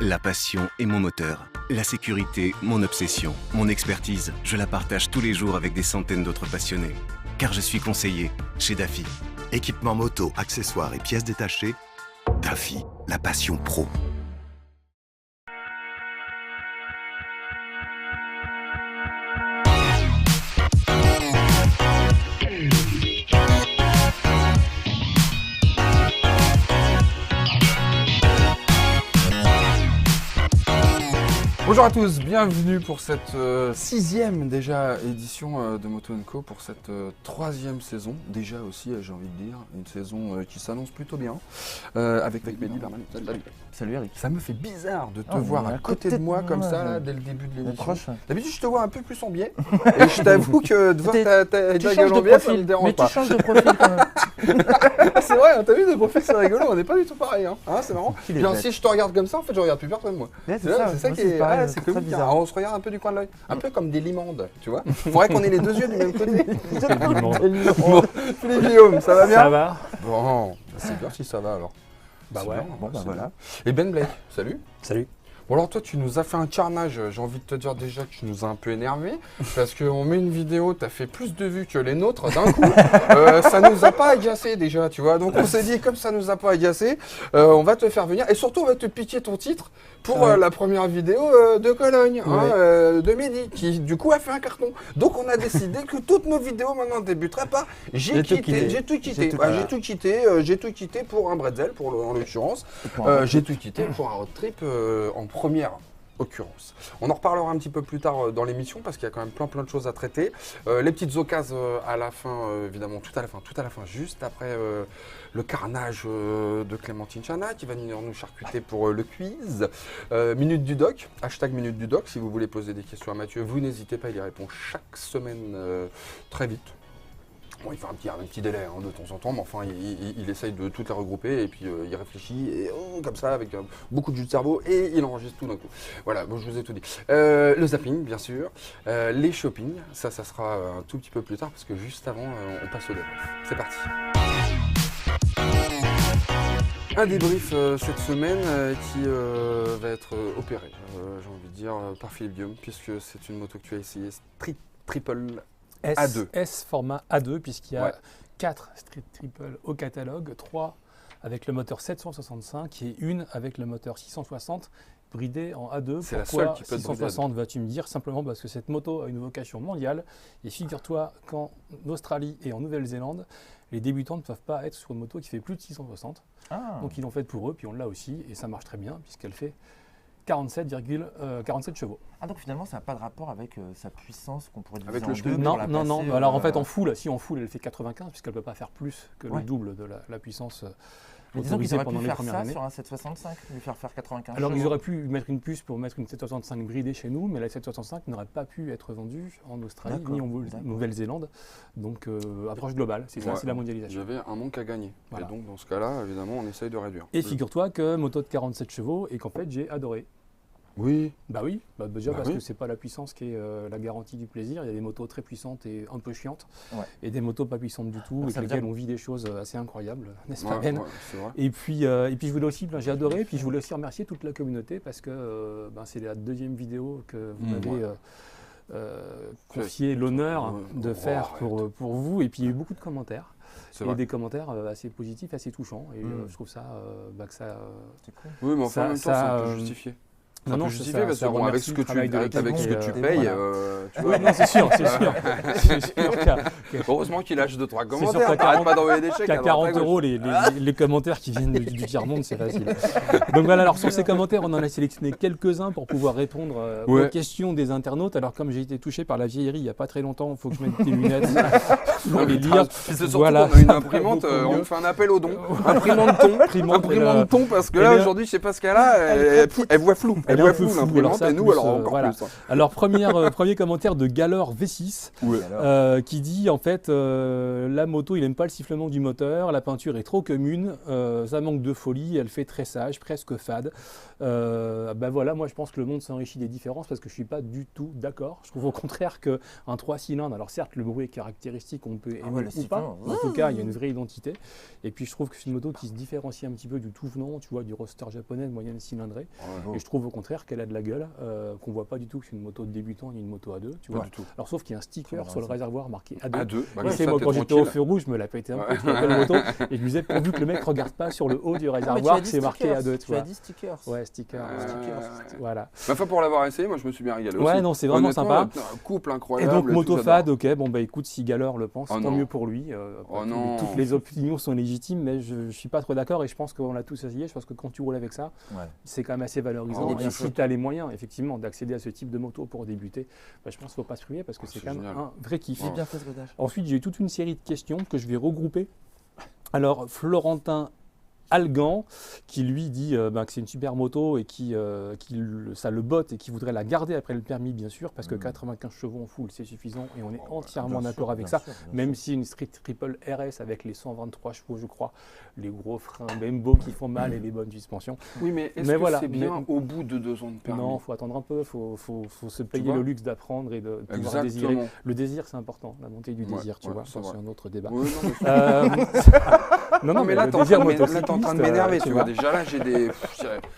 La passion est mon moteur. La sécurité, mon obsession. Mon expertise, je la partage tous les jours avec des centaines d'autres passionnés. Car je suis conseiller chez DAFI. Équipement moto, accessoires et pièces détachées, DAFI, la passion pro. Bonjour à tous, bienvenue pour cette sixième déjà édition de Moto & Co, pour cette troisième saison, déjà aussi j'ai envie de dire, une saison qui s'annonce plutôt bien, avec Mehdi Berman. Salut Eric. Ça me fait bizarre de te voir à côté de moi comme ça là, dès le début de l'émission. D'habitude je te vois un peu plus en biais, et je t'avoue que de voir ta gueule en biais, ça me dérange pas. Mais tu changes de profil quand même. C'est vrai, t'as vu, de profil c'est rigolo, on n'est pas du tout pareil, hein, c'est marrant. Il est Puis bête. si je te regarde comme ça, en fait je regarde plus personne moi. Ouais, C'est ça qui est pareil, c'est très comique, bizarre. hein. On se regarde un peu du coin de l'œil, un peu comme des limandes, tu vois. Faudrait qu'on ait les deux yeux du même côté. Bon, Philippe Guillaume, ça va bien? Ça va. Bon, c'est bien si ça va alors. Bah C'est ouais, bien, bon bah c'est voilà. bien. Et Ben Blake, salut. Salut. Bon alors toi tu nous as fait un carnage, j'ai envie de te dire déjà que tu nous as un peu énervé parce qu'on met une vidéo, t'as fait plus de vues que les nôtres d'un coup, ça nous a pas agacé déjà tu vois, donc on s'est dit comme ça nous a pas agacé, on va te faire venir et surtout on va te piquer ton titre pour la première vidéo de Cologne, de Mehdi, qui du coup a fait un carton. Donc on a décidé que toutes nos vidéos maintenant débuteraient par j'ai tout quitté pour un bretzel en l'occurrence, j'ai tout quitté pour un road trip en première occurrence. On en reparlera un petit peu plus tard dans l'émission parce qu'il y a quand même plein de choses à traiter. Les petites occasions à la fin, évidemment, tout à la fin, juste après le carnage de Clémentine Chana qui va venir nous charcuter pour le quiz. Minute du doc, hashtag Minute du doc, si vous voulez poser des questions à Mathieu, vous n'hésitez pas, il y répond chaque semaine très vite. Bon, il fait un petit délai de temps en temps, mais enfin, il essaye de toutes les regrouper et puis il réfléchit et, comme ça, avec beaucoup de jus de cerveau et il enregistre tout d'un coup. Voilà, bon, je vous ai tout dit. Le zapping, bien sûr. Les shopping, ça sera un tout petit peu plus tard parce que juste avant, on passe au débrief. C'est parti. Un débrief cette semaine qui va être opéré, j'ai envie de dire, par Philippe Guillaume, puisque c'est une moto que tu as essayé, triple A2. S format A2 puisqu'il y a Ouais. 4 Street Triple au catalogue, 3 avec le moteur 765 et une avec le moteur 660 bridé en A2. C'est la Pourquoi seule qui peut être bridée 660 vas-tu me dire? Simplement parce que cette moto a une vocation mondiale et figure-toi qu'en Australie et en Nouvelle-Zélande, les débutants ne peuvent pas être sur une moto qui fait plus de 660. Donc ils l'ont faite pour eux, puis on l'a aussi et ça marche très bien puisqu'elle fait 47 chevaux. Ah donc finalement ça n'a pas de rapport avec sa puissance qu'on pourrait diviser Avec en le deux chemin. pour Non, la non, non. passer, Alors en fait en full elle fait 95 puisqu'elle ne peut pas faire plus que Ouais. le double de la puissance Mais disons qu'ils autorisée auraient pendant pu les faire premières ça années. sur un 765, lui faire 95 Alors ils chevaux. auraient pu mettre une puce pour mettre une 765 bridée chez nous, mais la 765 n'aurait pas pu être vendue en Australie ni en D'accord. Nouvelle-Zélande. Donc approche globale, c'est ça, Ouais. c'est la mondialisation. J'avais un manque à gagner. Voilà. Et donc dans ce cas-là, évidemment, on essaye de réduire. Et figure-toi que moto de 47 chevaux et qu'en fait j'ai adoré. Oui. Bah oui, déjà Bah parce oui. que c'est pas la puissance qui est la garantie du plaisir. Il y a des motos très puissantes et un peu chiantes, Ouais. et des motos pas puissantes du tout, Alors, avec ça veut lesquelles dire- on vit des choses assez incroyables, n'est-ce Ouais, pas Ben? ouais, c'est vrai. Et puis je voulais aussi, j'ai adoré, et puis je voulais aussi remercier toute la communauté parce que c'est la deuxième vidéo que vous m'avez confié l'honneur de faire pour vous, et puis il y a eu beaucoup de commentaires. C'est Et vrai. des commentaires assez positifs, assez touchants, et je trouve ça que ça. C'est cool. Oui, mais enfin, en même temps, c'est un peu ça, justifié. Non, non, peut justifier parce que bon, avec ce que tu travail de l'équipe, avec ce que tu et, payes, voilà. tu vois. Oui, non, c'est sûr, c'est sûr. C'est sûr Heureusement qu'il lâche 2-3 sûr commentaires. qu'à T'arrêtes 40 pas d'envoyer des chèques. qu'à 40 euros, les commentaires qui viennent du tiers-monde, c'est facile. Donc voilà, alors sur ces commentaires, on en a sélectionné quelques-uns pour pouvoir répondre aux questions des internautes. Alors comme j'ai été touché par la vieillerie il n'y a pas très longtemps, il faut que je mette des lunettes pour les lire. C'est surtout Voilà. qu'on a une imprimante, on fait un appel au don. Imprimante ton, Imprimante, imprimante ton, parce que Eh là bien, aujourd'hui, je sais pas ce qu'elle a, elle voit flou. Elle est un voit peu flou floue, l'imprimante ça, et nous plus, alors encore voilà. plus. Hein. Alors premier commentaire de Galor V6 qui dit en fait la moto il n'aime pas le sifflement du moteur, la peinture est trop commune, ça manque de folie, elle fait très sage, presque fade. Ben voilà, moi je pense que le monde s'enrichit des différences parce que je suis pas du tout d'accord. Je trouve au contraire qu'un 3 cylindres, alors certes le bruit est caractéristique, on peut aimer ou pas, en tout cas il y a une vraie identité. Et puis je trouve que c'est une moto qui se différencie un petit peu du tout venant, tu vois, du roster japonais de moyenne cylindrée. Et je trouve au contraire qu'elle a de la gueule, qu'on voit pas du tout que c'est une moto de débutant ni une moto A2, tu vois. Alors sauf qu'il y a un sticker sur le réservoir marqué A2. A2, bah, Et moi quand j'étais au feu rouge, je me la pétais un peu, tu vois, la moto, et je me disais pourvu que le mec regarde pas sur le haut du réservoir que c'est marqué A2, tu vois. Tu as dit stickers. Ouais, sticker. Voilà. Ma foi pour l'avoir essayé, moi je me suis bien régalé Ouais, aussi. non, c'est vraiment sympa. Un couple Et incroyable. donc tout, Motofad, j'adore. ok, bon bah écoute, si Galor le pense, Oh tant non. mieux pour lui. Oh non. Toutes les opinions sont légitimes, mais je suis pas trop d'accord et je pense qu'on l'a tous essayé. Je pense que quand tu roules avec ça, c'est quand même assez valorisant. Oh, bien et si tu as les moyens, effectivement, d'accéder à ce type de moto pour débuter, bah, je pense qu'il ne faut pas se priver parce que c'est quand même génial. un vrai kiff. J'ai bien fait ce rodage. Ensuite, j'ai toute une série de questions que je vais regrouper. Alors, Florentin Algan, qui lui dit que c'est une super moto et ça le botte et qui voudrait la garder après le permis, bien sûr, parce que 95 chevaux en full, c'est suffisant et on est entièrement d'accord avec ça. Même si une Street Triple RS avec les 123 chevaux, je crois, les gros freins Bembo qui font mal et les bonnes suspensions. Oui, mais est-ce que voilà, c'est bien au bout de 2 ans de permis? Non, il faut attendre un peu, il faut se payer vois le luxe d'apprendre et de pouvoir désirer. Exactement. Le désir, c'est important, la montée du Ouais, désir, tu ouais, vois, c'est ça vrai. c'est un autre débat. Oui, Non, mais là, le t'es désir en motocycliste, train de m'énerver, tu vois. vois. Déjà là, j'ai des.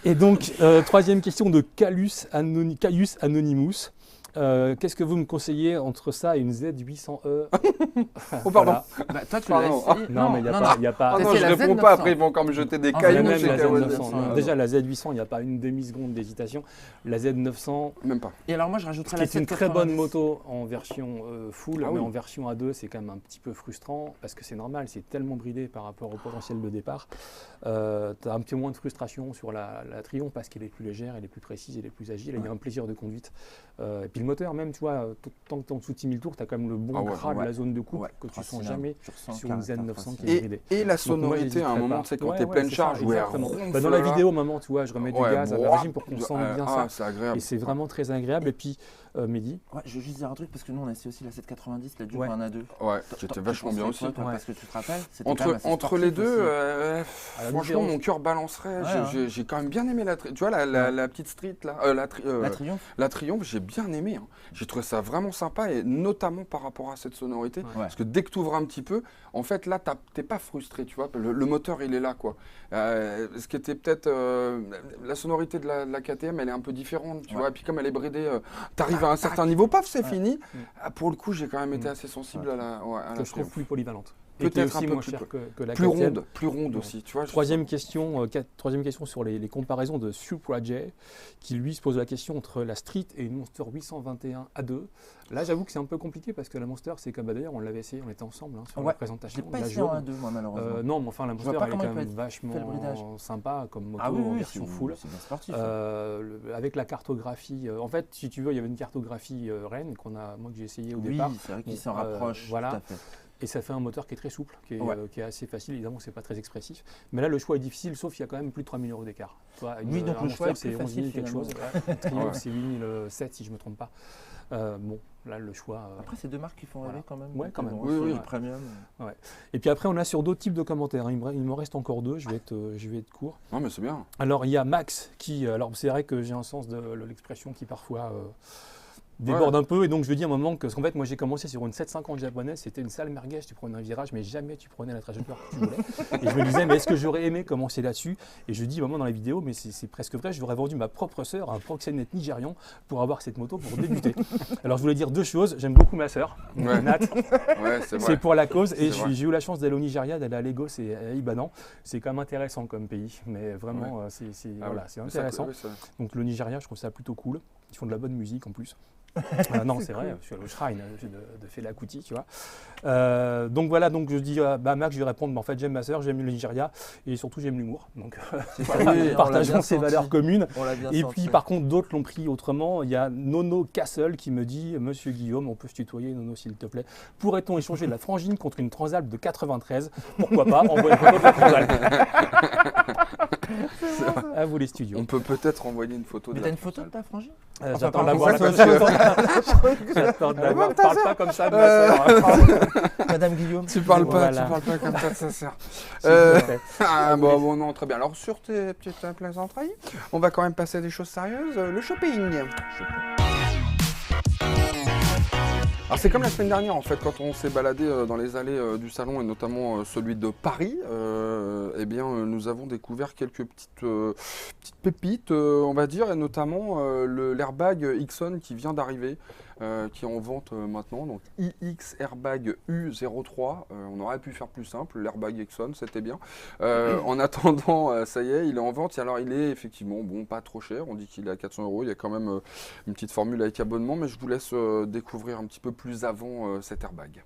Et donc, troisième question de Caius Anonymous. Qu'est-ce que vous me conseillez entre ça et une Z800E? Oh, pardon. Bah, toi, tu l'as Pardon. essayé. Non, mais il n'y a pas. Ah non, c'est je la réponds Z900. pas, après ils vont encore me jeter des Ah, cailloux. Même chez la Kawan. Z900. Non, déjà, la Z800, il n'y a pas une demi-seconde d'hésitation. La Z900, Même pas. Et alors, moi, je qui rajouterais la est une très bonne 790. moto en version full, Ah mais oui. en version A2, c'est quand même un petit peu frustrant parce que c'est normal, c'est tellement bridé par rapport au potentiel de départ. Tu as un petit moins de frustration sur la Triumph parce qu'elle est plus légère, elle est plus précise, elle est plus agile, et il y a un plaisir de conduite. Et puis le moteur, même, tu vois, tant que tu es en dessous de 6000 tours, tu as quand même le bon Ah ouais, gras de la zone de coupe Ouais, que tu 3 sens cylindres, jamais tu ressens sur une caractère Z900 qui 3 est bridée. Et la Donc moi, sonorité, à un j'hésiterais moment, pas. tu sais, quand Ouais, t'es ouais, pleine c'est charge, ça, où elle exactement. ronfle Dans la là. vidéo, maman, tu vois, je remets du gaz à la régime pour qu'on sente bien ça. C'est agréable. Et c'est vraiment très agréable. Et puis, Mehdi, Ouais, je veux juste dire un truc parce que nous on a essayé aussi la 790, la Duke Ouais. en A2. Ouais, j'étais vachement bien aussi. Toi, Ouais. parce que tu te rappelles, c'était quand même assez Entre les sportif deux, aussi. franchement, différence. mon cœur balancerait. Ouais, J'ai quand même bien aimé la. Tu vois, la petite street, là. La Triumph. La Triumph, j'ai bien aimé. Hein. J'ai trouvé ça vraiment sympa, et notamment par rapport à cette sonorité. Ouais. Parce que dès que tu ouvres un petit peu, en fait, là, t'es pas frustré, tu vois. Le moteur, il est là, quoi. Ce qui était peut-être. La sonorité de la KTM, elle est un peu différente, tu vois. Et puis, comme elle est bridée, t'arrives à un certain niveau, paf, c'est fini. Pour le coup, j'ai quand même été assez sensible à la que je trouve Triumph. plus polyvalente. Et qui est Peut-être un aussi peu moins plus chère que la Plus KTM. ronde aussi, tu vois. Troisième question sur les comparaisons de Supra J, qui lui se pose la question entre la Street et une Monster 821 A2. Là, j'avoue que c'est un peu compliqué parce que la Monster, c'est comme d'ailleurs, on l'avait essayé, on était ensemble sur la Ouais, je présentation. l'ai pas la essayé en jaune. A2, moi, malheureusement. Non, mais enfin, la vois Monster, pas elle est comment quand il peut même être fait le bridage. vachement sympa comme moto Ah oui, en oui, version full. c'est bien sportif. Avec la cartographie, en fait, si tu veux, il y avait une cartographie Rennes moi que j'ai essayé au Oui, départ. c'est vrai qu'il s'en Bon, rapproche. voilà. Tout à fait. Et ça fait un moteur qui est très souple, qui est, Ouais. qui est assez facile. Évidemment, c'est pas très expressif. Mais là, le choix est difficile, sauf qu'il y a quand même plus de 3 000 € d'écart. Oui, donc le choix est plus c'est 11 000 facile, quelque chose. finalement. Triumph, Ouais. c'est 8 007 si je me trompe pas. Bon, là, le choix. Après, c'est deux marques qui font rêver Voilà. quand même. Ouais, quand même. Oui, oui, Ouais. le premium. Et puis après, on a sur d'autres types de commentaires. Il m'en reste encore 2. Je vais être court. Non, mais c'est bien. Alors, il y a Max qui. Alors, c'est vrai que j'ai un sens de l'expression qui parfois. Déborde un peu, et donc je veux dire à un moment parce qu'en fait moi j'ai commencé sur une 750 japonaise, c'était une sale merguez, tu prenais un virage mais jamais tu prenais la trajectoire que tu voulais. Et je me disais mais est-ce que j'aurais aimé commencer là-dessus? Et je dis vraiment dans la vidéo mais c'est presque vrai, j'aurais vendu ma propre sœur à un proxénète nigérian pour avoir cette moto pour débuter. Alors je voulais dire deux choses, j'aime beaucoup ma sœur, Ouais. Nat, Ouais, c'est vrai. c'est pour la cause, et C'est vrai. j'ai eu la chance d'aller au Nigeria, d'aller à Lagos et à Ibadan, c'est quand même intéressant comme pays, mais vraiment c'est Ah voilà, oui. c'est Ça, intéressant. ouais, ça- Donc le Nigeria je trouve ça plutôt cool. Ils font de la bonne musique en plus. Non, c'est vrai, je suis allé au Shrine de Fela Kuti, tu vois. Donc voilà, donc je dis à Max, je vais répondre, mais en fait j'aime ma sœur, j'aime le Nigeria et surtout j'aime l'humour. Donc partageons ces valeurs communes. Et puis par contre d'autres l'ont pris autrement. Il y a Nono Castle qui me dit, Monsieur Guillaume, on peut se tutoyer Nono s'il te plaît. Pourrait-on échanger la frangine contre une Transalp de 93? Pourquoi pas? Envoie une photo de la Transalp. À vous les studios. On peut peut-être envoyer une photo. Mais t'as une photo de ta frangine? J'attends de la voir. J'attends de la voir. Parle pas comme ça de ma sœur. Madame Guillaume. Tu parles pas comme ça de sa sœur. Bon, non, très bien. Alors sur tes petites plaisanteries, on va quand même passer à des choses sérieuses. Le shopping. Alors c'est comme la semaine dernière en fait, quand on s'est baladé dans les allées du salon et notamment celui de Paris, eh bien nous avons découvert quelques petites pépites, on va dire, et notamment l'airbag Ixon qui vient d'arriver, qui est en vente maintenant, donc iX Airbag U03. On aurait pu faire plus simple, l'airbag Ixon, c'était bien. En attendant, ça y est, il est en vente. Et alors il est effectivement pas trop cher, on dit qu'il est à 400 €. Il y a quand même une petite formule avec abonnement, mais je vous laisse découvrir un petit peu plus avant cet airbag.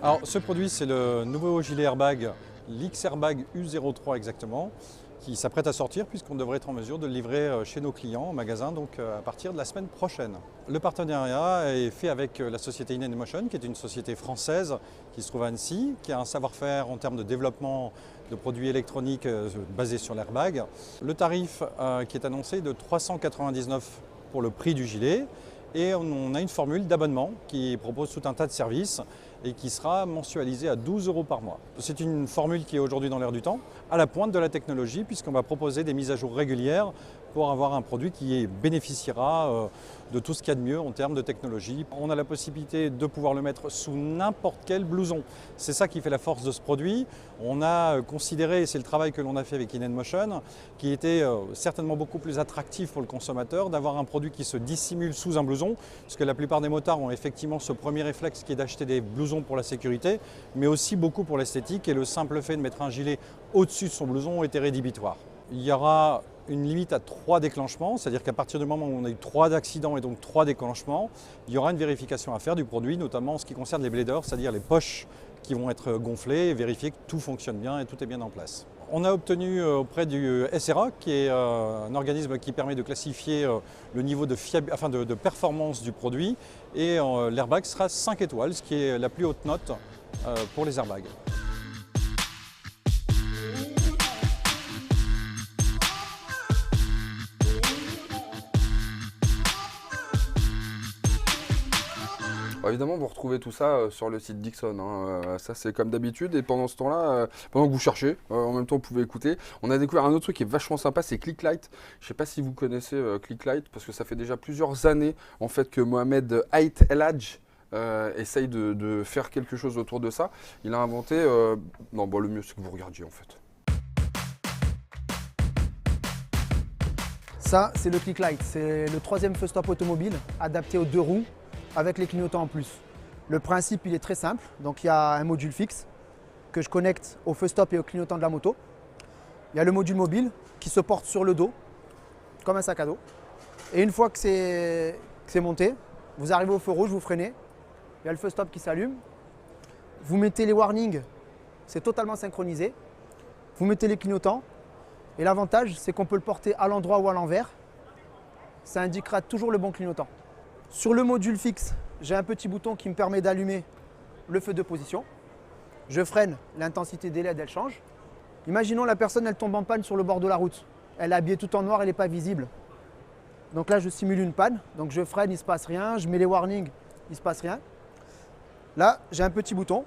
Alors ce produit c'est le nouveau gilet airbag, l'X Airbag U03 exactement, qui s'apprête à sortir puisqu'on devrait être en mesure de le livrer chez nos clients en magasin donc à partir de la semaine prochaine. Le partenariat est fait avec la société InEmotion qui est une société française qui se trouve à Annecy, qui a un savoir-faire en termes de développement de produits électroniques basés sur l'airbag. Le tarif qui est annoncé est de 399 pour le prix du gilet et on a une formule d'abonnement qui propose tout un tas de services et qui sera mensualisé à 12 € par mois. C'est une formule qui est aujourd'hui dans l'air du temps, à la pointe de la technologie, puisqu'on va proposer des mises à jour régulières pour avoir un produit qui bénéficiera de tout ce qu'il y a de mieux en termes de technologie. On a la possibilité de pouvoir le mettre sous n'importe quel blouson. C'est ça qui fait la force de ce produit. On a considéré, et c'est le travail que l'on a fait avec InEmotion, qui était certainement beaucoup plus attractif pour le consommateur, d'avoir un produit qui se dissimule sous un blouson, parce que la plupart des motards ont effectivement ce premier réflexe qui est d'acheter des blousons pour la sécurité, mais aussi beaucoup pour l'esthétique, et le simple fait de mettre un gilet au-dessus de son blouson était rédhibitoire. Il y aura une limite à 3 déclenchements, c'est-à-dire qu'à partir du moment où on a eu 3 accidents et donc 3 déclenchements, il y aura une vérification à faire du produit, notamment en ce qui concerne les bladers, c'est-à-dire les poches qui vont être gonflées et vérifier que tout fonctionne bien et tout est bien en place. On a obtenu auprès du SRA, qui est un organisme qui permet de classifier le niveau de performance du produit, et l'airbag sera 5 étoiles, ce qui est la plus haute note pour les airbags. Évidemment, vous retrouvez tout ça sur le site Dixon. Ça, c'est comme d'habitude. Et pendant ce temps-là, pendant que vous cherchez, en même temps, vous pouvez écouter. On a découvert un autre truc qui est vachement sympa, c'est Clicklight. Je ne sais pas si vous connaissez Clicklight, parce que ça fait déjà plusieurs années en fait que Mohamed Ait El Hadj essaye de faire quelque chose autour de ça. Il a inventé... le mieux, c'est que vous regardiez en fait. Ça, c'est le Clicklight. C'est le 3e feu stop automobile adapté aux 2 roues, avec les clignotants en plus. Le principe, il est très simple. Donc, il y a un module fixe que je connecte au feu stop et au clignotant de la moto. Il y a le module mobile qui se porte sur le dos, comme un sac à dos. Et une fois que c'est monté, vous arrivez au feu rouge, vous freinez. Il y a le feu stop qui s'allume. Vous mettez les warnings, c'est totalement synchronisé. Vous mettez les clignotants. Et l'avantage, c'est qu'on peut le porter à l'endroit ou à l'envers. Ça indiquera toujours le bon clignotant. Sur le module fixe, j'ai un petit bouton qui me permet d'allumer le feu de position. Je freine, l'intensité des LED, elle change. Imaginons la personne, elle tombe en panne sur le bord de la route. Elle est habillée tout en noir, elle n'est pas visible. Donc là, je simule une panne. Donc je freine, il ne se passe rien. Je mets les warnings, il ne se passe rien. Là, j'ai un petit bouton.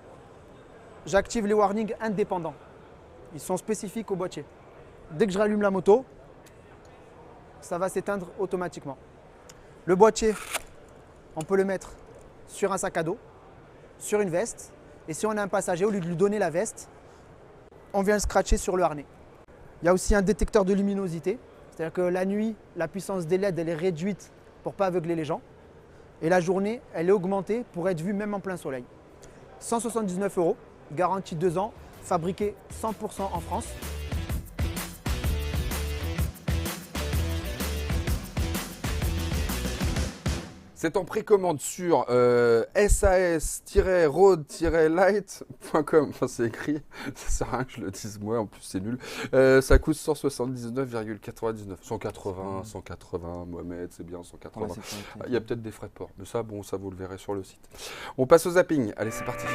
J'active les warnings indépendants. Ils sont spécifiques au boîtier. Dès que je rallume la moto, ça va s'éteindre automatiquement. Le boîtier, on peut le mettre sur un sac à dos, sur une veste. Et si on a un passager, au lieu de lui donner la veste, on vient le scratcher sur le harnais. Il y a aussi un détecteur de luminosité. C'est-à-dire que la nuit, la puissance des LED, elle est réduite pour ne pas aveugler les gens. Et la journée, elle est augmentée pour être vue même en plein soleil. 179 €, garantie 2 ans. fabriqué 100% en France. C'est en précommande sur sas-road-light.com. Enfin, c'est écrit, ça sert à rien que je le dise moi, en plus c'est nul. Ça coûte 179,99. 180, Mohamed, c'est bien, 180. Il y a peut-être des frais de port, mais ça, bon, ça vous le verrez sur le site. On passe au zapping. Allez, c'est parti.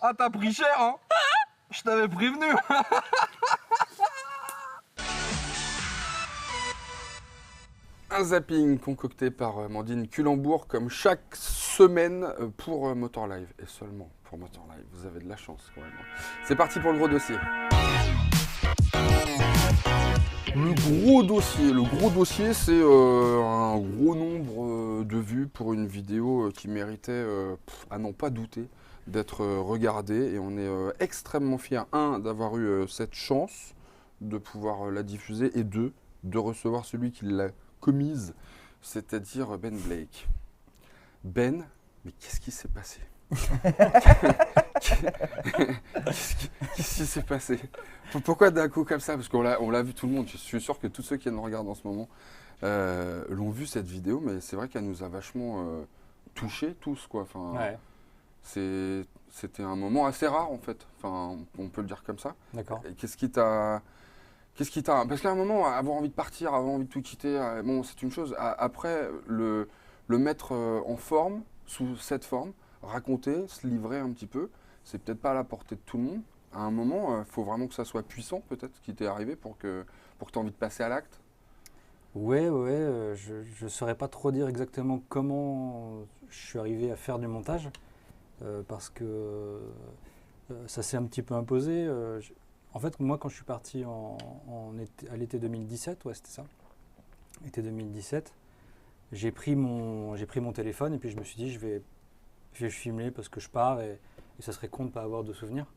Ah, t'as pris cher, hein? Je t'avais prévenu. Un zapping concocté par Mandine Culembourg comme chaque semaine pour Motor Live. Et seulement pour Motor Live. Vous avez de la chance quand même. C'est parti pour le gros dossier. Le gros dossier, c'est un gros nombre de vues pour une vidéo qui méritait, à n'en pas douter, d'être regardée. Et on est extrêmement fiers, d'avoir eu cette chance de pouvoir la diffuser, et de recevoir celui qui l'a commise, c'est-à-dire Ben Blake. Ben, mais qu'est-ce qui s'est passé? Qu'est-ce qui s'est passé? Pourquoi d'un coup comme ça? Parce qu'on l'a vu tout le monde. Je suis sûr que tous ceux qui nous regardent en ce moment l'ont vu cette vidéo, mais c'est vrai qu'elle nous a vachement touchés tous, quoi. Enfin, Ouais. C'était un moment assez rare en fait. Enfin, on peut le dire comme ça. D'accord. Et qu'est-ce qui t'a parce qu'à un moment, avoir envie de partir, avoir envie de tout quitter, bon, c'est une chose. Après, le mettre en forme, sous cette forme, raconter, se livrer un petit peu, c'est peut-être pas à la portée de tout le monde. À un moment, il faut vraiment que ça soit puissant, peut-être, ce qui t'est arrivé pour que tu aies envie de passer à l'acte. Ouais, je ne saurais pas trop dire exactement comment je suis arrivé à faire du montage, parce que ça s'est un petit peu imposé. En fait, moi, quand je suis parti à l'été 2017, ouais, c'était ça, été 2017, j'ai pris mon téléphone et puis je me suis dit, je vais filmer parce que je pars et ça serait con de ne pas avoir de souvenirs.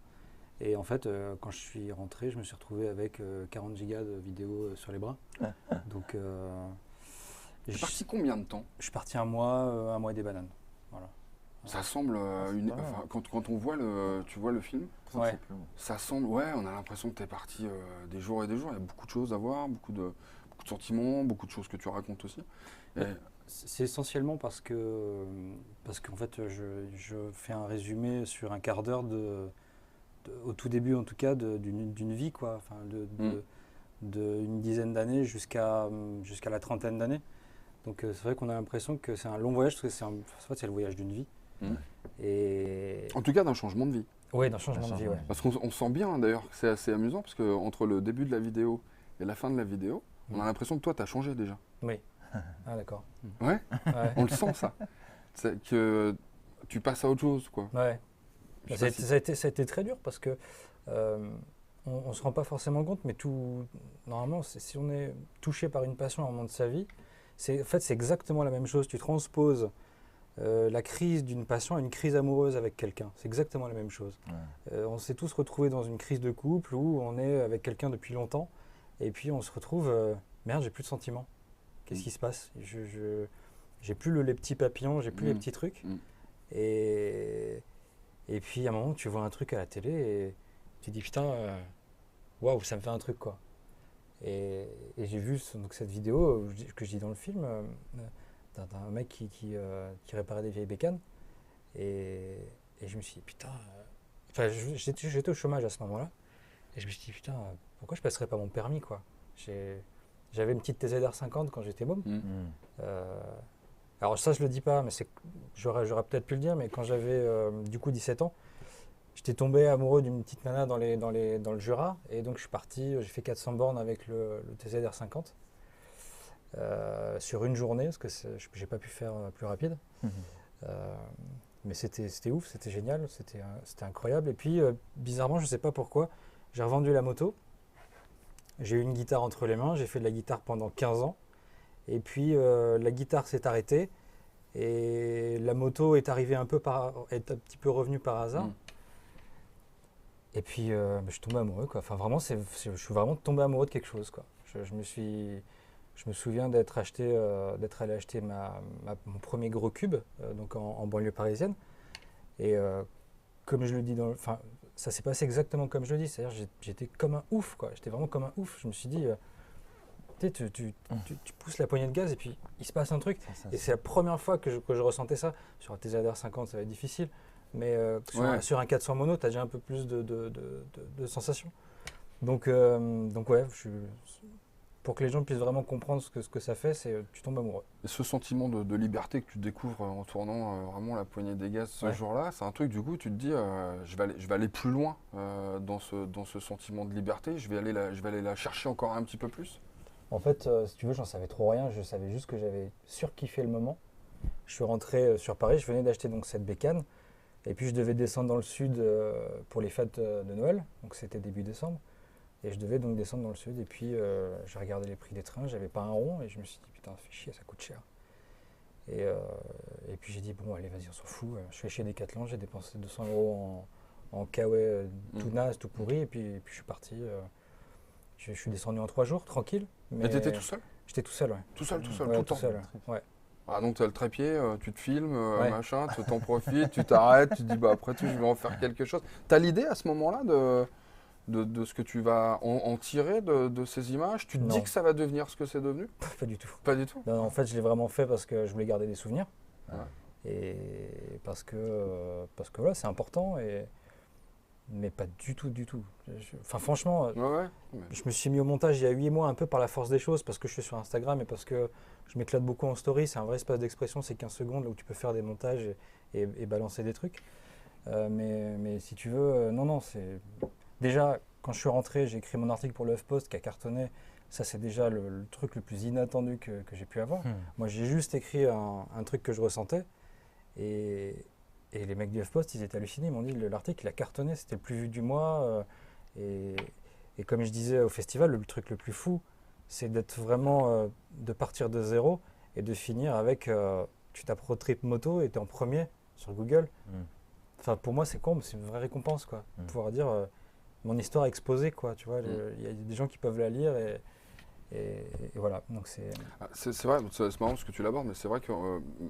Et en fait, quand je suis rentré, je me suis retrouvé avec 40 gigas de vidéos sur les bras. Donc, Tu es parti combien de temps? je suis parti un mois et des bananes. Voilà. Ça semble quand on voit tu vois le film, Ouais. ça semble, ouais, on a l'impression que tu es parti des jours et des jours. Il y a beaucoup de choses à voir, beaucoup de sentiments, beaucoup de choses que tu racontes aussi. Et C'est essentiellement parce qu'en fait, je fais un résumé sur un quart d'heure au tout début, en tout cas, d'une vie, quoi. Enfin, d'une dizaine d'années jusqu'à la trentaine d'années. Donc c'est vrai qu'on a l'impression que c'est un long voyage, parce que c'est le voyage d'une vie. Et en tout cas, d'un changement de vie. oui, d'un changement de vie, ouais. Parce qu'on sent bien d'ailleurs que c'est assez amusant, parce qu'entre le début de la vidéo et la fin de la vidéo, On a l'impression que toi, tu as changé déjà. Oui. Ah d'accord. Ouais, Ouais. on le sent ça. C'est que tu passes à autre chose, quoi. Ouais. Je sais Ça a, pas été, si- ça a été- ça a été très dur parce que on ne se rend pas forcément compte, mais normalement, si on est touché par une passion à un moment de sa vie, en fait, c'est exactement la même chose. Tu transposes la crise d'une passion à une crise amoureuse avec quelqu'un. C'est exactement la même chose. On s'est tous retrouvés dans une crise de couple où on est avec quelqu'un depuis longtemps et puis on se retrouve, merde, j'ai plus de sentiments. Qu'est-ce qui se passe? J'ai plus les petits papillons, j'ai plus les petits trucs. Et puis à un moment, tu vois un truc à la télé et tu te dis putain, waouh, ça me fait un truc quoi. Et j'ai vu donc, cette vidéo que je dis dans le film d'un mec qui réparait des vieilles bécanes. Et je me suis dit putain. Enfin, j'étais au chômage à ce moment-là. Et je me suis dit putain, pourquoi je passerais pas mon permis quoi? J'avais une petite TZR 50 quand j'étais môme. Alors ça je le dis pas, mais j'aurais peut-être pu le dire, mais quand j'avais du coup 17 ans, j'étais tombé amoureux d'une petite nana dans le Jura, et donc je suis parti, j'ai fait 400 bornes avec le TZR 50 sur une journée, parce que j'ai pas pu faire plus rapide. Mais c'était ouf, c'était génial, c'était incroyable. Et puis bizarrement, je sais pas pourquoi, j'ai revendu la moto, j'ai eu une guitare entre les mains, j'ai fait de la guitare pendant 15 ans. Et puis la guitare s'est arrêtée et la moto est arrivée est un petit peu revenue par hasard. Et puis je suis tombé amoureux quoi. Enfin vraiment, je suis vraiment tombé amoureux de quelque chose quoi. Je me souviens d'être allé acheter mon premier gros cube donc en banlieue parisienne. Et comme je le dis enfin ça s'est passé exactement comme je le dis. C'est-à-dire j'étais comme un ouf quoi. J'étais vraiment comme un ouf. Je me suis dit tu pousses la poignée de gaz et puis il se passe un truc. Et c'est la première fois que je ressentais ça. Sur un TZR 50, ça va être difficile. Mais sur un 400 mono, tu as déjà un peu plus de sensations. Donc ouais, pour que les gens puissent vraiment comprendre ce que ça fait, c'est tu tombes amoureux. Et ce sentiment de liberté que tu découvres en tournant vraiment la poignée des gaz ce jour-là, c'est un truc, du coup, tu te dis, je vais aller plus loin dans ce sentiment de liberté, je vais aller la chercher encore un petit peu plus. En fait, si tu veux, j'en savais trop rien. Je savais juste que j'avais surkiffé le moment. Je suis rentré sur Paris, je venais d'acheter donc cette bécane. Et puis je devais descendre dans le sud pour les fêtes de Noël. Donc c'était début décembre. Et je devais donc descendre dans le sud. Et puis j'ai regardé les prix des trains, j'avais pas un rond. Et je me suis dit, putain, ça fait chier, ça coûte cher. Et puis j'ai dit, bon, allez, vas-y, on s'en fout. Je suis chez Decathlon, j'ai dépensé 200 € en kawaii tout naze, tout pourri. Et puis je suis parti. Je suis descendu en 3 jours, tranquille. Mais t'étais tout seul? J'étais tout seul, ouais. Tout seul, Ouais, tout le temps? seul, ouais. Ah, donc tu as le trépied, tu te filmes, machin, tu t'en profites, tu t'arrêtes, tu te dis, bah après tout, je vais en faire quelque chose. Tu as l'idée à ce moment-là de ce que tu vas en tirer de ces images? Tu te dis que ça va devenir ce que c'est devenu? Pas du tout. Pas du tout? Non, en fait, je l'ai vraiment fait parce que je voulais garder des souvenirs. Ouais. Et parce que voilà, c'est important. Mais pas du tout. Enfin, franchement, je me suis mis au montage il y a 8 mois un peu par la force des choses parce que je suis sur Instagram et parce que je m'éclate beaucoup en story. C'est un vrai espace d'expression, c'est 15 secondes là où tu peux faire des montages et balancer des trucs. Mais si tu veux, non, c'est... Déjà, quand je suis rentré, j'ai écrit mon article pour le HuffPost qui a cartonné. Ça, c'est déjà le truc le plus inattendu que j'ai pu avoir. Moi, j'ai juste écrit un truc que je ressentais et les mecs du HuffPost, ils étaient hallucinés. Ils m'ont dit l'article, il a cartonné, c'était le plus vu du mois. Et comme je disais au festival, le truc le plus fou, c'est d'être vraiment, de partir de zéro et de finir avec, tu tapes road trip moto et tu es en premier sur Google. Enfin, pour moi, c'est une vraie récompense, quoi. Pouvoir dire, mon histoire exposée, quoi. Tu vois, il y a des gens qui peuvent la lire et voilà. Donc c'est vrai, c'est marrant ce que tu l'abordes, mais c'est vrai que,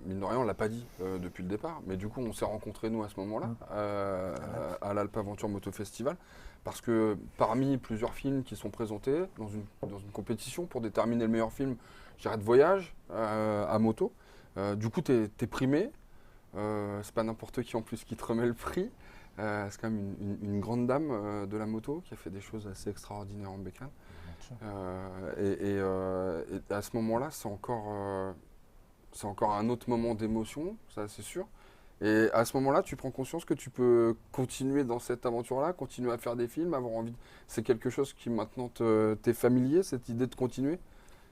mine de rien, on ne l'a pas dit depuis le départ. Mais du coup, on s'est rencontrés, nous, à ce moment-là, à l'Alpe Aventure Moto Festival. Parce que parmi plusieurs films qui sont présentés dans une compétition pour déterminer le meilleur film, de voyage à moto, du coup, tu es primé. C'est pas n'importe qui en plus qui te remet le prix. C'est quand même une grande dame de la moto qui a fait des choses assez extraordinaires en bécane. Et à ce moment-là, c'est encore un autre moment d'émotion, ça c'est sûr. Et à ce moment-là, tu prends conscience que tu peux continuer dans cette aventure-là, continuer à faire des films, avoir envie. C'est quelque chose qui maintenant t'est familier, cette idée de continuer?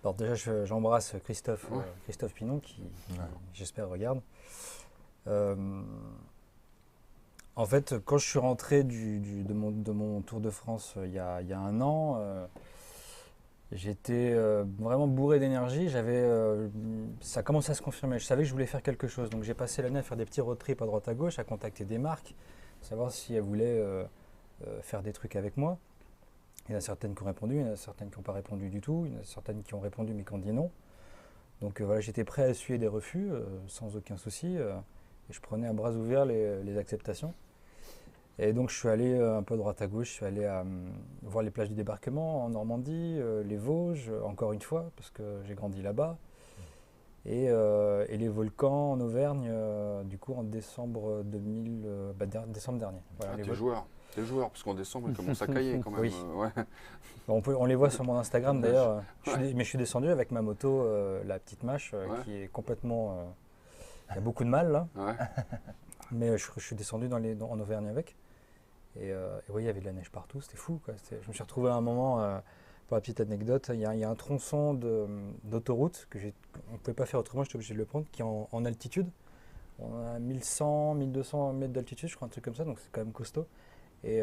Alors déjà, j'embrasse Christophe Pinon qui j'espère, regarde. En fait, quand je suis rentré de mon Tour de France il y a 1 an, j'étais vraiment bourré d'énergie. Ça commençait à se confirmer. Je savais que je voulais faire quelque chose. Donc j'ai passé l'année à faire des petits road trips à droite à gauche, à contacter des marques, savoir si elles voulaient faire des trucs avec moi. Il y en a certaines qui ont répondu, il y en a certaines qui n'ont pas répondu du tout, il y en a certaines qui ont répondu mais qui ont dit non. Donc voilà, j'étais prêt à essuyer des refus sans aucun souci. Et je prenais à bras ouverts les acceptations. Et donc je suis allé un peu droite à gauche, je suis allé voir les plages du débarquement en Normandie, les Vosges, encore une fois, parce que j'ai grandi là-bas. Et les volcans en Auvergne, du coup en décembre décembre dernier. Voilà, T'es joueur, parce qu'en décembre, il commence à cailler quand même. Oui. On les voit sur mon Instagram d'ailleurs. Mais je suis descendu avec ma moto, la petite Mâche, qui est complètement... il y a beaucoup de mal là. Ouais. Mais je suis descendu en Auvergne avec. Et oui, il y avait de la neige partout, c'était fou, quoi. Je me suis retrouvé à un moment, pour la petite anecdote, il y a un tronçon d'autoroute qu'on ne pouvait pas faire autrement, j'étais obligé de le prendre, qui est en altitude. On a 1100, 1200 mètres d'altitude, je crois, un truc comme ça, donc c'est quand même costaud. Et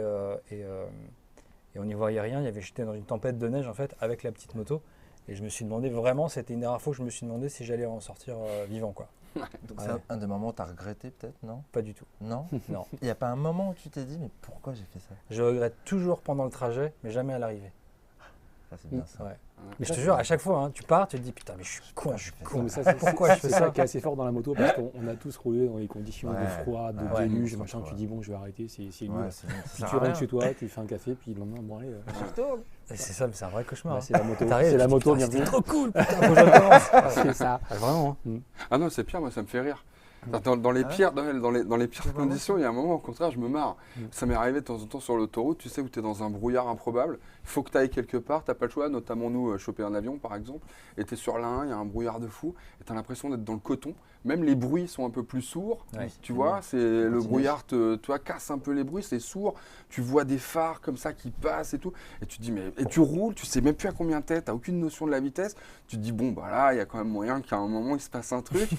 on n'y voyait rien, j'étais dans une tempête de neige en fait, avec la petite moto. Et je me suis demandé vraiment, c'était une dernière fois que je me suis demandé si j'allais en sortir vivant, quoi. Donc c'est un des moments où tu as regretté peut-être, non? Pas du tout. Non? Non. Il n'y a pas un moment où tu t'es dit, mais pourquoi j'ai fait ça? Je regrette toujours pendant le trajet, mais jamais à l'arrivée. Ça c'est bien ça. Ouais. Mais je te jure, à chaque fois, tu pars, tu te dis putain, mais je suis con. Mais ça, Pourquoi je fais c'est ça? ça qui est assez fort dans la moto parce qu'on a tous roulé dans les conditions de froid, de déluge, machin. ouais. Tu dis bon, je vais arrêter, c'est nul. Puis ça tu rentres chez toi, tu fais un café, puis le lendemain, bon allez. C'est ça, c'est un vrai cauchemar. C'est la moto. T'arrives, C'est la moto, c'était bienvenue. trop cool, putain, faut que je recommence. C'est ça. Vraiment. Ah non, c'est pire, moi ça me fait rire. Dans les pires conditions, il y a un moment, au contraire, je me marre. Ça m'est arrivé de temps en temps sur l'autoroute, tu sais, où tu es dans un brouillard improbable. Il faut que tu ailles quelque part, tu n'as pas le choix, notamment nous, choper un avion par exemple. Et tu es sur l'A1, il y a un brouillard de fou, et tu as l'impression d'être dans le coton. Même les bruits sont un peu plus sourds, tu vois. Le brouillard casse un peu les bruits, c'est sourd. Tu vois des phares comme ça qui passent et tout. Et tu te dis, et tu roules, tu sais même plus à combien t'es, tu n'as aucune notion de la vitesse. Tu te dis, bon, bah là, il y a quand même moyen qu'à un moment, il se passe un truc.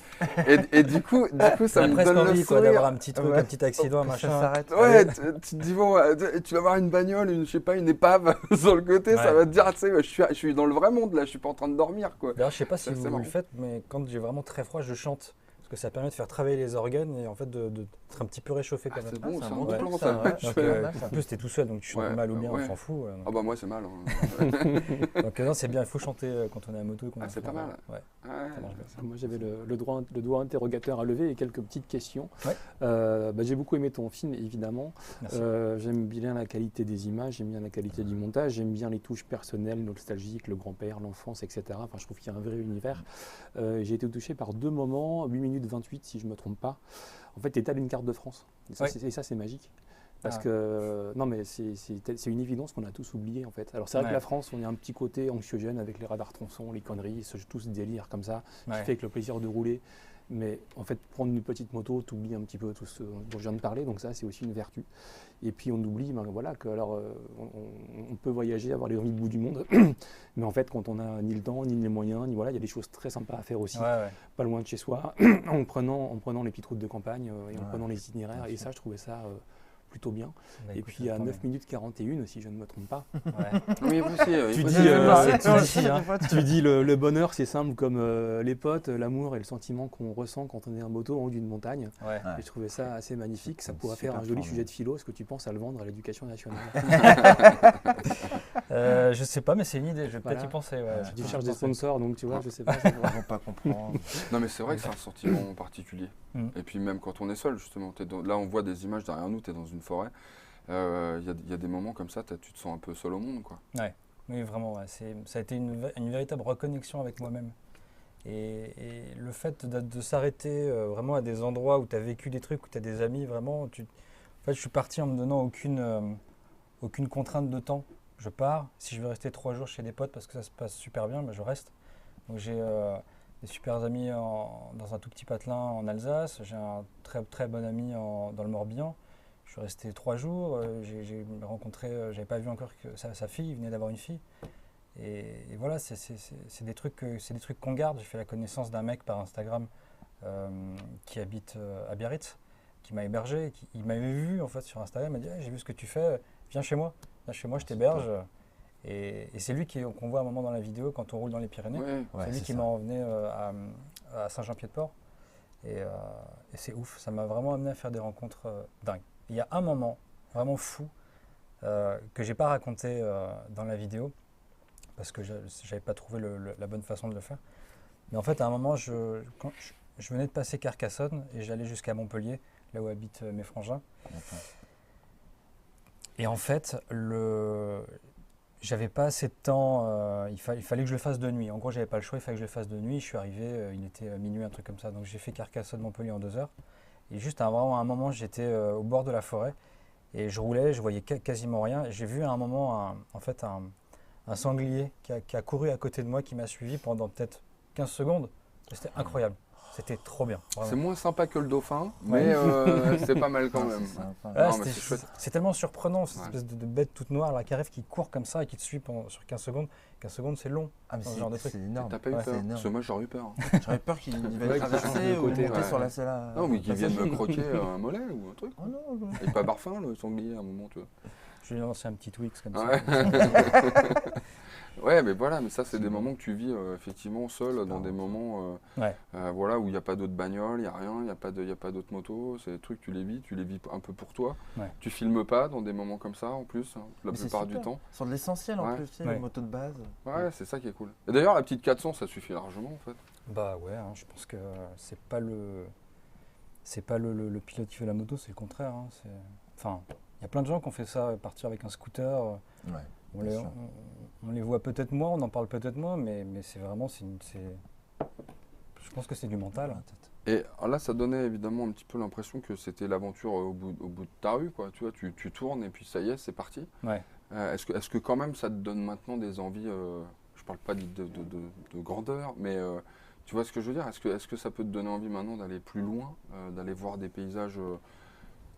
et du coup, ça me donne le sourire. D'avoir un petit truc, un petit accident, machin. Ça s'arrête. Ouais, tu te dis, bon, tu vas avoir une bagnole, une épave sur le côté, ça va te dire, tu sais, je suis dans le vrai monde là, je suis pas en train de dormir, quoi. D'ailleurs, je sais pas si Ça, c'est vous le marrant. faites, mais quand j'ai vraiment très froid, je chante. Parce que ça permet de faire travailler les organes et en fait d'être un petit peu réchauffé quand même. C'est bon, c'est c'est un un bon bon truc, plan, ça, ça. ouais. Donc, en plus, t'es tout seul, donc tu chantes mal ou bien, on s'en fout. Ah bah moi, c'est mal. Hein. Donc non, c'est bien, il faut chanter quand on est à moto. Ah, c'est pas mal. Ouais. Ouais, Ça marche bien. Moi, j'avais le doigt interrogateur à lever et quelques petites questions. Ouais. J'ai beaucoup aimé ton film, évidemment. Merci. J'aime bien la qualité des images, j'aime bien la qualité du montage, j'aime bien les touches personnelles, nostalgiques, le grand-père, l'enfance, etc. Enfin, je trouve qu'il y a un vrai univers. J'ai été touché par 2 moments, 8 minutes 28 si je ne me trompe pas. En fait, tu étales une carte de France. Et ça, c'est magique. Parce que, non, mais c'est une évidence qu'on a tous oublié, en fait. Alors, c'est vrai que la France, on a un petit côté anxiogène avec les radars tronçons, les conneries, tout ce délire comme ça, qui fait que le plaisir de rouler. Mais en fait, prendre une petite moto, t'oublies un petit peu tout ce dont je viens de parler, donc ça, c'est aussi une vertu. Et puis, on oublie voilà, que alors, on peut voyager, avoir les 8 bouts du monde, mais en fait, quand on n'a ni le temps, ni les moyens, il y a des choses très sympas à faire aussi, pas loin de chez soi, en prenant les petites routes de campagne et en prenant les itinéraires. Et ça, je trouvais ça plutôt bien. Bah, et écoute, puis à 9 minutes 41, si je ne me trompe pas. Oui, vous aussi. Tu dis le bonheur, c'est simple comme les potes, l'amour et le sentiment qu'on ressent quand on est en moto en haut d'une montagne. Et je trouvais ça assez magnifique. Ça pourrait faire un joli sujet de philo. Est-ce que tu penses à le vendre à l'éducation nationale? Je sais pas, mais c'est une idée. Je vais peut-être y penser. Tu cherches des sponsors, donc tu vois, je sais pas. Ils vont pas comprendre. Non, mais c'est vrai que c'est un sentiment particulier. Et puis même quand on est seul, justement, là on voit des images derrière nous, tu es dans une forêt. Il y a des moments comme ça, tu te sens un peu seul au monde, quoi. Ouais. Oui, vraiment. Ça a été une véritable reconnexion avec moi-même. Et le fait de s'arrêter vraiment à des endroits où tu as vécu des trucs, où tu as des amis, vraiment, en fait, je suis parti en me donnant aucune contrainte de temps. Je pars. Si je veux rester 3 jours chez des potes parce que ça se passe super bien, je reste. Donc j'ai des super amis dans un tout petit patelin en Alsace. J'ai un très très bon ami dans le Morbihan. Je suis resté 3 jours. J'ai rencontré, j'avais pas vu encore sa fille, il venait d'avoir une fille. Et voilà, c'est des trucs qu'on garde. J'ai fait la connaissance d'un mec par Instagram qui habite à Biarritz, qui m'a hébergé. Il m'avait vu en fait sur Instagram, il m'a dit j'ai vu ce que tu fais, viens chez moi, je t'héberge. Et c'est lui qu'on voit à un moment dans la vidéo quand on roule dans les Pyrénées. C'est lui qui m'a emmené à Saint-Jean-Pied-de-Port. Et c'est ouf, ça m'a vraiment amené à faire des rencontres dingues. Il y a un moment vraiment fou que j'ai pas raconté dans la vidéo parce que j'avais pas trouvé la bonne façon de le faire. Mais en fait, à un moment, quand je venais de passer Carcassonne et j'allais jusqu'à Montpellier, là où habitent mes frangins. Et en fait, j'avais pas assez de temps, il fallait que je le fasse de nuit. En gros, j'avais pas le choix, il fallait que je le fasse de nuit. Je suis arrivé, il était minuit, un truc comme ça. Donc j'ai fait Carcassonne-Montpellier en 2 heures. Et juste à un moment, j'étais au bord de la forêt et je roulais, je voyais quasiment rien. J'ai vu à un moment un sanglier qui a couru à côté de moi, qui m'a suivi pendant peut-être 15 secondes. C'était incroyable. C'était trop bien. Vraiment. C'est moins sympa que le dauphin, mais c'est pas mal quand même. C'est tellement surprenant, cette espèce de bête toute noire là, qui arrive, qui court comme ça et qui te suit sur 15 secondes. 15 secondes, c'est long. C'est genre de truc. énorme. T'as pas eu peur? Parce que moi, j'aurais eu peur. J'aurais peur qu'il va traverser ou monter sur la selle. Non, mais qu'il vienne me croquer un mollet ou un truc. Oh non, Il est pas barfin, le sanglier, à un moment, tu vois. Je lui ai lancé un petit Twix comme ça. Ouais, mais voilà, mais ça, c'est des moments que tu vis effectivement seul, dans des moments voilà, où il n'y a pas d'autres bagnoles, il n'y a rien, il n'y a pas d'autres motos. C'est des trucs, tu les vis un peu pour toi. Ouais. Tu filmes pas dans des moments comme ça, en plus, la plupart du temps. Sur de l'essentiel en plus, les motos de base. Ouais, c'est ça qui est cool. Et d'ailleurs, la petite 400, ça suffit largement, en fait. Bah ouais, je pense que c'est pas le pilote qui fait la moto, c'est le contraire. Enfin, il y a plein de gens qui ont fait ça, partir avec un scooter. On les voit peut-être moins, on en parle peut-être moins, mais c'est vraiment, je pense que c'est du mental. Et là, ça donnait évidemment un petit peu l'impression que c'était l'aventure au bout de ta rue, quoi. Tu vois, tu tournes et puis ça y est, c'est parti. Ouais. Est-ce que quand même ça te donne maintenant des envies, je parle pas de grandeur, mais tu vois ce que je veux dire? Est-ce que ça peut te donner envie maintenant d'aller plus loin, d'aller voir des paysages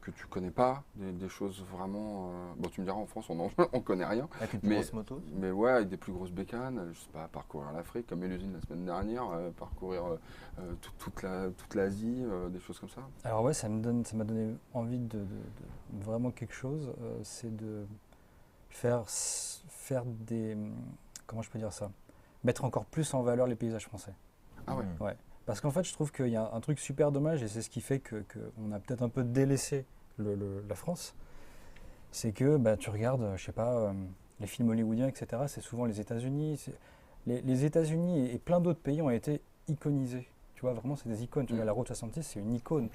que tu connais pas, des choses vraiment... bon, tu me diras, en France, on connaît rien. Avec une plus grosse moto. Mais ouais, avec des plus grosses bécanes, je sais pas, parcourir l'Afrique, comme Mélusine la semaine dernière, parcourir toute l'Asie, des choses comme ça. Alors ouais, ça m'a donné envie de vraiment quelque chose, c'est de faire des... Comment je peux dire ça? Mettre encore plus en valeur les paysages français. Ah ouais. Ouais. Parce qu'en fait, je trouve qu'il y a un truc super dommage, et c'est ce qui fait qu'on a peut-être un peu délaissé la France. C'est que tu regardes, je sais pas, les films hollywoodiens, etc., c'est souvent les États-Unis. Les États-Unis et plein d'autres pays ont été iconisés. Tu vois, vraiment, c'est des icônes. Tu vois, la Route 66, c'est une icône.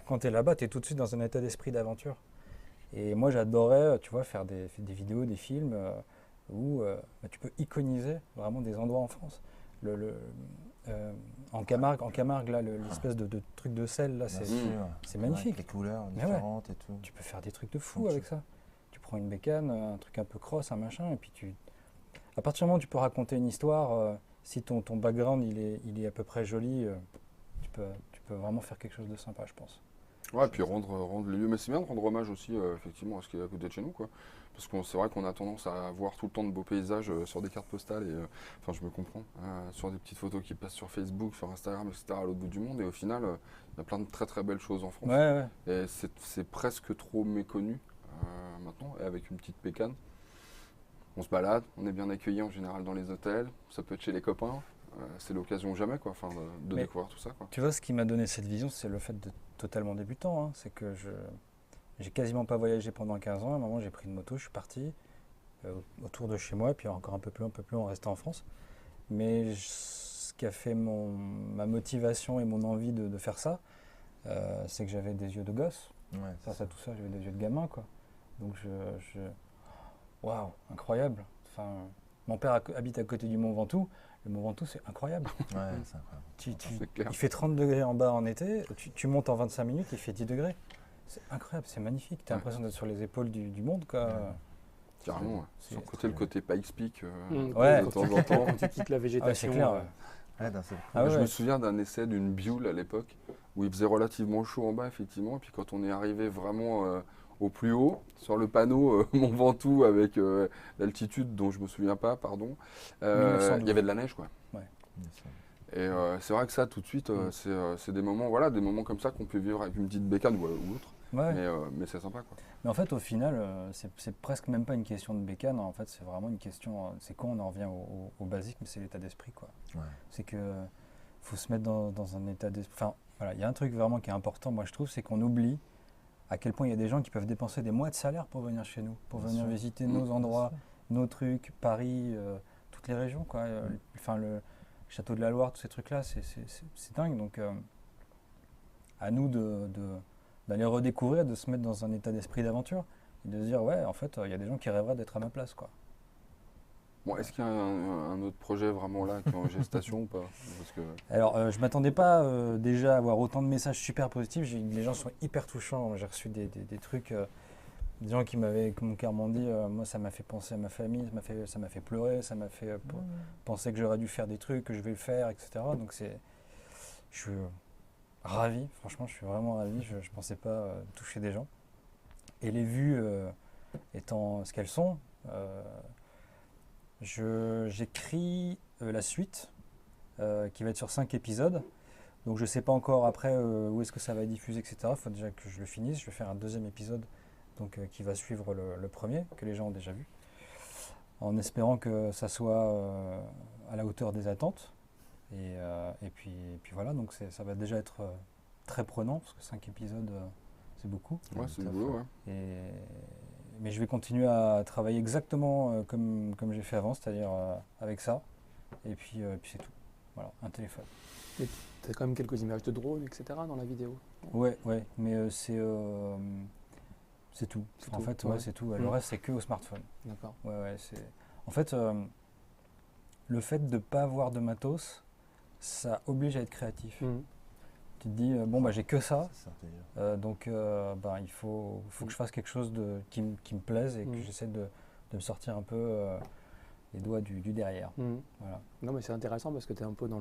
Quand tu es là-bas, tu es tout de suite dans un état d'esprit d'aventure. Et moi, j'adorais, tu vois, faire des vidéos, des films où tu peux iconiser vraiment des endroits en France. En Camargue, là, l'espèce de truc de sel, là, c'est magnifique. Les couleurs différentes et tout. Tu peux faire des trucs de fou avec ça. Tu prends une bécane, un truc un peu cross, un machin, et puis à partir du moment où tu peux raconter une histoire, si ton background il est à peu près joli, tu peux vraiment faire quelque chose de sympa, je pense. Ouais, et puis rendre les lieux. Mais c'est bien de rendre hommage aussi, effectivement, à ce qui est à côté de chez nous, quoi. Parce que c'est vrai qu'on a tendance à voir tout le temps de beaux paysages sur des cartes postales, et enfin, je me comprends, sur des petites photos qui passent sur Facebook, sur Instagram, etc., à l'autre bout du monde. Et au final, il y a plein de très très belles choses en France. Ouais. Et c'est presque trop méconnu maintenant, et avec une petite bécane. On se balade, on est bien accueilli en général dans les hôtels, ça peut être chez les copains. C'est l'occasion ou jamais, quoi, enfin, de découvrir tout ça, quoi. Tu vois, ce qui m'a donné cette vision, c'est le fait d'être totalement débutant. C'est que j'ai quasiment pas voyagé pendant 15 ans. À un moment, j'ai pris une moto, je suis parti autour de chez moi, et puis encore un peu plus, en restant en France. Mais ce qui a fait ma motivation et mon envie de faire ça, c'est que j'avais des yeux de gosse. Ouais, tout ça, j'avais des yeux de gamin, quoi. Donc waouh, incroyable. Enfin, mon père habite à côté du Mont Ventoux. Le Mont Ventoux, c'est incroyable. Ouais, c'est incroyable. Il fait 30 degrés en bas en été, tu montes en 25 minutes, il fait 10 degrés. C'est incroyable, c'est magnifique. Tu as l'impression d'être sur les épaules du monde, quoi. Carrément, ouais. Sur le côté Pikes Peak, de temps en temps. Quand tu quittes la végétation. C'est clair, je me souviens d'un essai d'une Bioule à l'époque, où il faisait relativement chaud en bas, effectivement. Et puis quand on est arrivé vraiment au plus haut, sur le panneau Mont Ventoux avec l'altitude dont je me souviens pas, pardon. Il y avait de la neige, quoi. Ouais. Et c'est vrai que ça, tout de suite, c'est des moments comme ça qu'on peut vivre avec une petite bécane ou autre. Ouais. Mais c'est sympa, quoi. Mais en fait, au final, c'est presque même pas une question de bécane. En fait, c'est vraiment une question. C'est quand on en revient au basique, mais c'est l'état d'esprit, quoi. Ouais. C'est que faut se mettre dans un état d'esprit. Enfin, voilà, il y a un truc vraiment qui est important, moi je trouve, c'est qu'on oublie à quel point il y a des gens qui peuvent dépenser des mois de salaire pour venir chez nous, pour venir visiter nos endroits, nos trucs, Paris, toutes les régions, quoi. Enfin, le Château de la Loire, tous ces trucs-là, c'est dingue. Donc, à nous d'aller redécouvrir, de se mettre dans un état d'esprit d'aventure et de se dire, ouais, en fait, il y a des gens qui rêveraient d'être à ma place, quoi. Bon, est-ce qu'il y a un autre projet vraiment là qui est en gestation ou pas? Parce que... Alors, je ne m'attendais pas déjà à avoir autant de messages super positifs. Les gens sont hyper touchants. J'ai reçu des trucs, des gens qui m'ont carrément dit, moi ça m'a fait penser à ma famille, ça m'a fait pleurer, ça m'a fait penser que j'aurais dû faire des trucs, que je vais le faire, etc. Donc je suis ravi, franchement je suis vraiment ravi. Je ne pensais pas toucher des gens. Et les vues étant ce qu'elles sont, j'écris la suite qui va être sur 5 épisodes. Donc je ne sais pas encore après où est-ce que ça va être diffusé, etc. Il faut déjà que je le finisse. Je vais faire un deuxième épisode donc, qui va suivre le premier, que les gens ont déjà vu. En espérant que ça soit à la hauteur des attentes. Et puis voilà, donc ça va déjà être très prenant, parce que 5 épisodes, c'est beaucoup. Ouais, c'est beau, ouais. Mais je vais continuer à travailler exactement comme j'ai fait avant, c'est-à-dire avec ça. Et puis c'est tout. Voilà, un téléphone. Et tu as quand même quelques images de drone, etc. dans la vidéo. Ouais, mais c'est tout. En fait, ouais, c'est tout. Le reste, c'est que au smartphone. D'accord. Ouais, en fait, le fait de ne pas avoir de matos, ça oblige à être créatif. Tu te dis, bon, j'ai que ça, donc il faut que je fasse quelque chose qui me plaise et que j'essaie de me sortir un peu les doigts du derrière. Voilà. Non, mais c'est intéressant parce que tu es un peu dans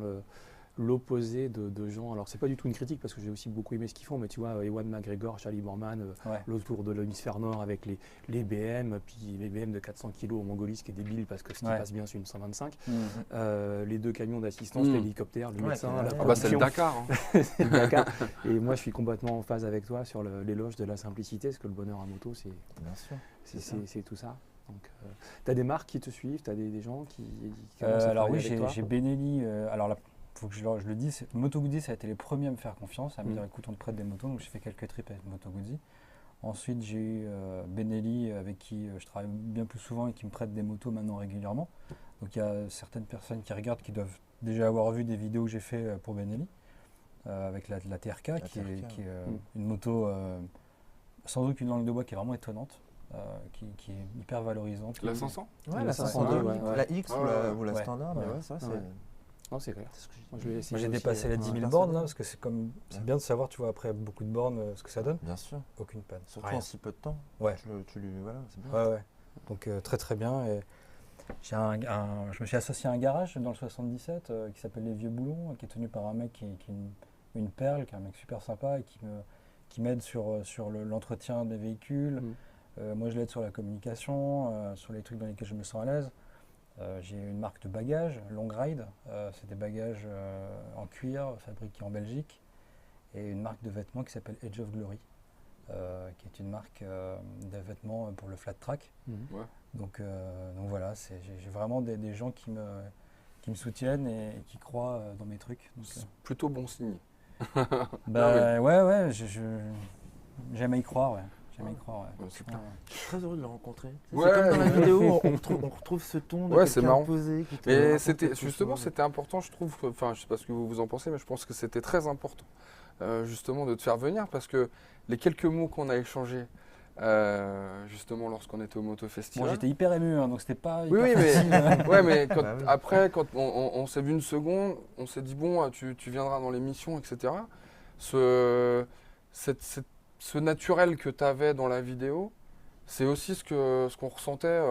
l'opposé de gens. Alors, c'est pas du tout une critique parce que j'ai aussi beaucoup aimé ce qu'ils font, mais tu vois, Ewan McGregor, Charlie Borman, l'autre tour de l'hémisphère nord avec les BM, puis les BM de 400 kg au Mongolie, ce qui est débile parce que ce qui passe bien, c'est une 125. Les 2 camions d'assistance, l'hélicoptère, le médecin. C'est le Dakar. Hein. C'est le Dakar. Et moi, je suis complètement en phase avec toi sur l'éloge de la simplicité, parce que le bonheur à moto, c'est tout ça. Donc, tu as des marques qui te suivent, tu as des gens qui commencent à alors oui, avec toi. j'ai Benelli. Alors là, faut que je le dise, Moto Guzzi, ça a été les premiers à me faire confiance, à me dire écoute, on te prête des motos, donc j'ai fait quelques trips avec Moto Guzzi. Ensuite, j'ai eu Benelli avec qui je travaille bien plus souvent et qui me prête des motos maintenant régulièrement. Donc il y a certaines personnes qui regardent qui doivent déjà avoir vu des vidéos que j'ai fait pour Benelli avec la TRK, qui est une moto sans aucune langue de bois qui est vraiment étonnante. Qui est hyper valorisante. La 500 Ouais, la 502, la X ou la standard, mais ça c'est... Non, c'est clair. Moi, j'ai dépassé les 10 000 bornes, là, parce que c'est bien de savoir, tu vois, après beaucoup de bornes, ce que ça donne. Bien sûr. Aucune panne. Surtout en si peu de temps. Ouais. Voilà, c'est bien. Ouais. Donc très très bien. Et je me suis associé à un garage dans le 77 qui s'appelle Les Vieux Boulons, qui est tenu par un mec qui est une perle, qui est un mec super sympa et qui m'aide sur l'entretien des véhicules. Moi, je l'aide sur la communication, sur les trucs dans lesquels je me sens à l'aise. J'ai une marque de bagages, Long Ride. C'est des bagages en cuir fabriqués en Belgique. Et une marque de vêtements qui s'appelle Edge of Glory, qui est une marque de vêtements pour le flat track. Donc voilà, j'ai vraiment des gens qui me soutiennent et qui croient dans mes trucs. C'est plutôt bon signe. Ouais, j'aime y croire, ouais. Je suis très heureux de le rencontrer. Ouais. C'est comme dans la vidéo, on retrouve ce ton de quelqu'un posé. Mais c'était important, je trouve. Enfin, je sais pas ce que vous en pensez, mais je pense que c'était très important, justement, de te faire venir parce que les quelques mots qu'on a échangés, justement, lorsqu'on était au Moto Festival. Moi, j'étais hyper ému, donc c'était pas. Mais après, quand on s'est vu une seconde, on s'est dit bon, tu viendras dans l'émission, etc. Ce naturel que tu avais dans la vidéo, c'est aussi ce qu'on ressentait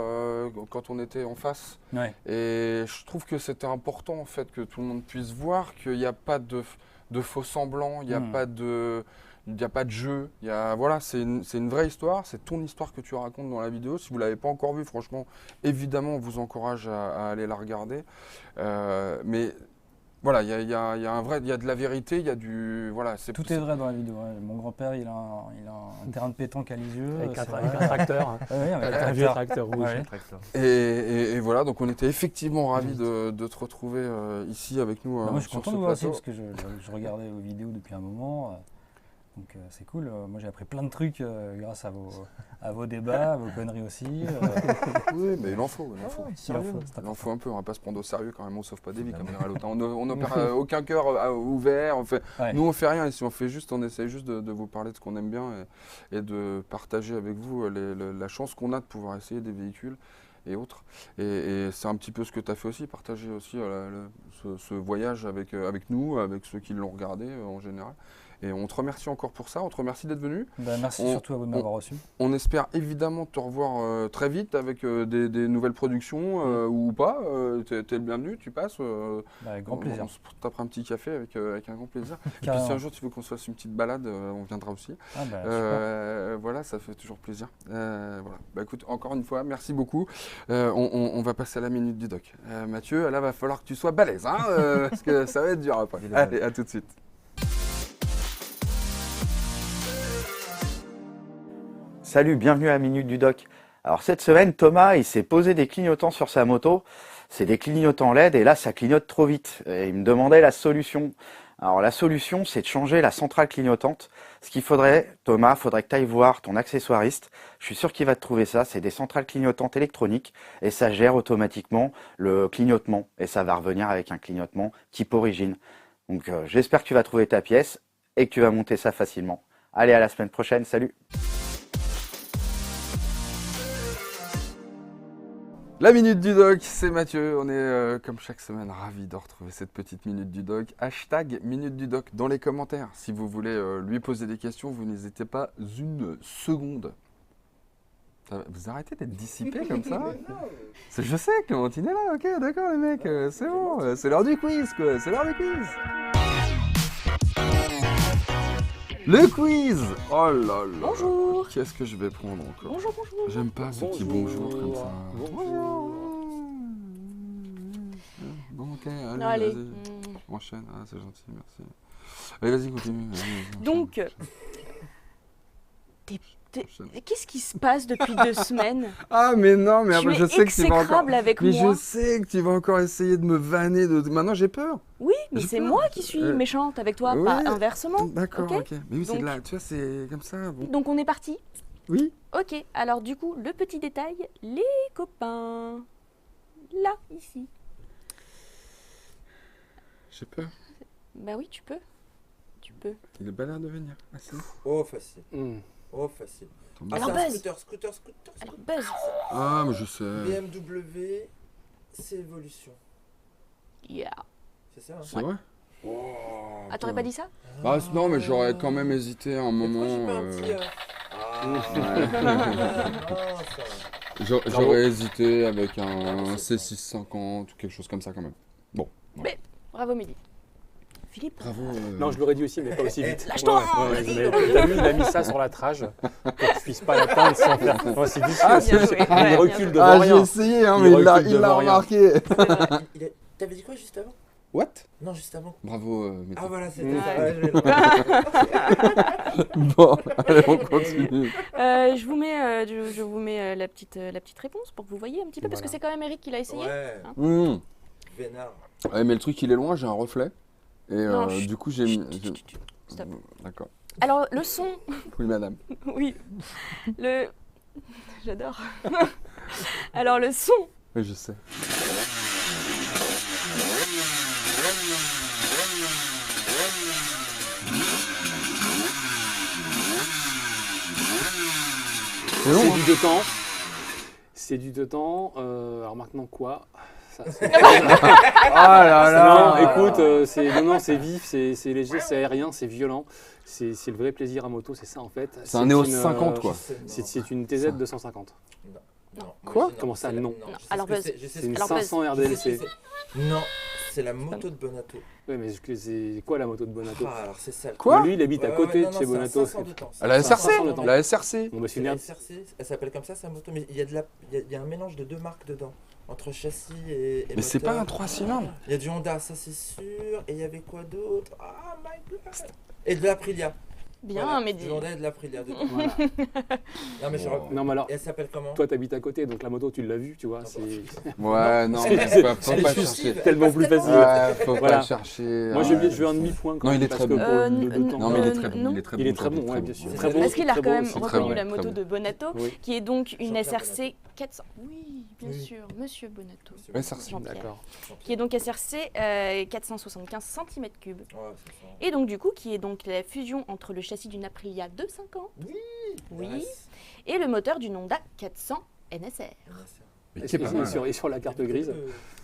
quand on était en face. Ouais. Et je trouve que c'était important en fait que tout le monde puisse voir qu'il n'y a pas de faux semblants, il n'y a pas de Il n'y a pas de jeu. Voilà, c'est une vraie histoire. C'est ton histoire que tu racontes dans la vidéo. Si vous ne l'avez pas encore vue, franchement, évidemment, on vous encourage à aller la regarder. Mais voilà, il y a de la vérité, il y a du... Voilà, tout est vrai dans la vidéo. Ouais. Mon grand-père, il a un terrain de pétanque à Lisieux. Avec un tracteur. Avec un vieux tracteur rouge. Et voilà, donc on était effectivement ravis de te retrouver ici avec nous. Moi, je suis content de vous voir aussi, parce que je regardais vos vidéos depuis un moment. Donc c'est cool, moi j'ai appris plein de trucs grâce à vos débats, à vos conneries aussi. Oui, mais il en faut. Il en faut un peu, on va pas se prendre au sérieux quand même, on sauve pas des vies comme dirait l'autre. On n'opère aucun cœur ouvert, nous on fait rien ici, on essaie juste de vous parler de ce qu'on aime bien et de partager avec vous la chance qu'on a de pouvoir essayer des véhicules et autres. Et c'est un petit peu ce que tu as fait aussi, partager aussi ce voyage avec nous, avec ceux qui l'ont regardé en général. Et on te remercie encore pour ça, on te remercie d'être venu. Merci surtout à vous de m'avoir reçu. On espère évidemment te revoir très vite avec des nouvelles productions ou pas. Tu es le bienvenu, tu passes. Avec grand plaisir. On se tapera un petit café avec un grand plaisir. Et puis si un jour tu veux qu'on se fasse une petite balade, on viendra aussi. Voilà, ça fait toujours plaisir. Voilà. Écoute, encore une fois, merci beaucoup. On va passer à la minute du doc. Mathieu, là, va falloir que tu sois balèze, hein, parce que ça va être dur après. Allez, à tout de suite. Salut, bienvenue à la Minute du Doc. Alors cette semaine, Thomas, il s'est posé des clignotants sur sa moto. C'est des clignotants LED et là, ça clignote trop vite. Et il me demandait la solution. Alors la solution, c'est de changer la centrale clignotante. Ce qu'il faudrait, Thomas, faudrait que tu ailles voir ton accessoiriste. Je suis sûr qu'il va te trouver ça. C'est des centrales clignotantes électroniques et ça gère automatiquement le clignotement. Et ça va revenir avec un clignotement type origine. Donc j'espère que tu vas trouver ta pièce et que tu vas monter ça facilement. Allez, à la semaine prochaine. Salut! La Minute du Doc, c'est Mathieu. On est comme chaque semaine ravis de retrouver cette petite Minute du Doc. Hashtag Minute du Doc dans les commentaires. Si vous voulez lui poser des questions, vous n'hésitez pas une seconde. Vous arrêtez d'être dissipé comme ça? Je sais, Clémentine est là, ok, d'accord les mecs, c'est bon. C'est l'heure du quiz, quoi, c'est l'heure du quiz. Le quiz! Oh là là! Bonjour! Qu'est-ce que je vais prendre encore? Bonjour, bonjour! J'aime pas ce petit bonjour comme ça. Bonjour! Bon, ok, allez. Vas-y. Enchaîne, c'est gentil, merci. Allez, vas-y, continue. Donc, qu'est-ce qui se passe depuis 2 semaines? Ah mais non, mais après, je sais que tu vas encore... avec mais moi. Je sais que tu vas encore essayer de me vanner. Maintenant, j'ai peur. Oui, mais c'est moi qui suis méchante avec toi, oui. pas inversement. D'accord, ok. Mais oui, donc, c'est là, tu vois, c'est comme ça. Bon. Donc on est parti? Oui. Ok, alors du coup, le petit détail, les copains. Là, ici. J'ai peur. Bah oui, tu peux. Tu peux. Il est pas l'air de venir. Ah, oh, facile. Oh, facile. Alors Buzz. Scooter. Alors Buzz. Ah, mais je sais. BMW, c'est évolution. Yeah. C'est ça, hein? C'est vrai? Oh, ah, t'aurais pas dit ça? Bah non, mais j'aurais quand même hésité un moment. J'aurais hésité avec un C650 ou quelque chose comme ça quand même. Bon. Mais, bravo Mehdi. Philippe? Bravo. Non, je l'aurais dit aussi, mais pas aussi vite. Lâche-toi! T'as vu, il a mis ça sur la trage pour que je puisse pas l'atteindre sans faire. Oh, c'est vicieux. Il recule devant rien. J'ai essayé, hein, mais il l'a remarqué. T'avais dit quoi juste avant? What? Non, juste avant. Bravo, Ah voilà, c'était ça. Bon, allez, on continue. Je vous mets la petite réponse pour que vous voyez un petit peu, parce que c'est quand même Eric qui l'a essayé. Ouais. Hein. Vénard. Ouais, mais le truc, il est loin, j'ai un reflet. Et non, du coup, j'ai mis... Stop. D'accord. Alors, le son... Oui, madame. Oui. J'adore. Alors, le son... Oui, je sais. C'est du 2 temps. C'est du 2 temps. Alors maintenant quoi? Ça, ah là là. Non, écoute, c'est vif, c'est léger, c'est aérien, c'est violent. C'est le vrai plaisir à moto, c'est ça en fait. C'est un Néo 50 quoi. C'est une TZ 250. Non. Quoi? Comment ça, non? Alors, c'est une 500 RDLC. Non, c'est la moto de Bonato. Ouais, mais c'est quoi la moto de Bonato? Ah, alors c'est ça. Quoi? Lui, il habite à côté de chez Bonato. La SRC. La SRC. Bon, bah, c'est une La merde. SRC, elle s'appelle comme ça sa moto, mais il y a un mélange de deux marques dedans, entre châssis et Mais c'est moteur. pas un 3 cylindres. Il y a du Honda, ça c'est sûr, et il y avait quoi d'autre? Ah my god! Et de l'Aprilia. Bien, Voilà, mais du Honda et de l'Aprilia dedans. Voilà. Non mais Non, mais alors, et elle s'appelle comment? toi, t'habites à côté, donc la moto, tu l'as vue, tu vois. C'est Ouais, non, C'est- mais c'est- faut pas juste chercher. tellement plus facile. Ouais, faut Voilà. pas chercher. Moi, je veux un demi-point. quand Non, même, il est parce très que bon. pour le temps. Non, mais il est très bon. non. Il est très bon. Il est très bon, très ouais, bon. bien sûr. C'est Très vrai. bon. Parce qu'il a très quand bon même aussi. très reconnu bon, la très moto bon. de Bonato, Oui. qui est donc une Jean-Pierre SRC 400. Oui, bien sûr, monsieur Bonato. SRC. Jean-Pierre. D'accord. Qui est donc SRC 475 cm3. Ouais, c'est ça. Et donc du coup, qui est donc la fusion entre le châssis d'une Aprilia 250 oui, Yes. et le moteur d'une Honda 400 NSR. Mais Et c'est pas mal. sur la carte grise.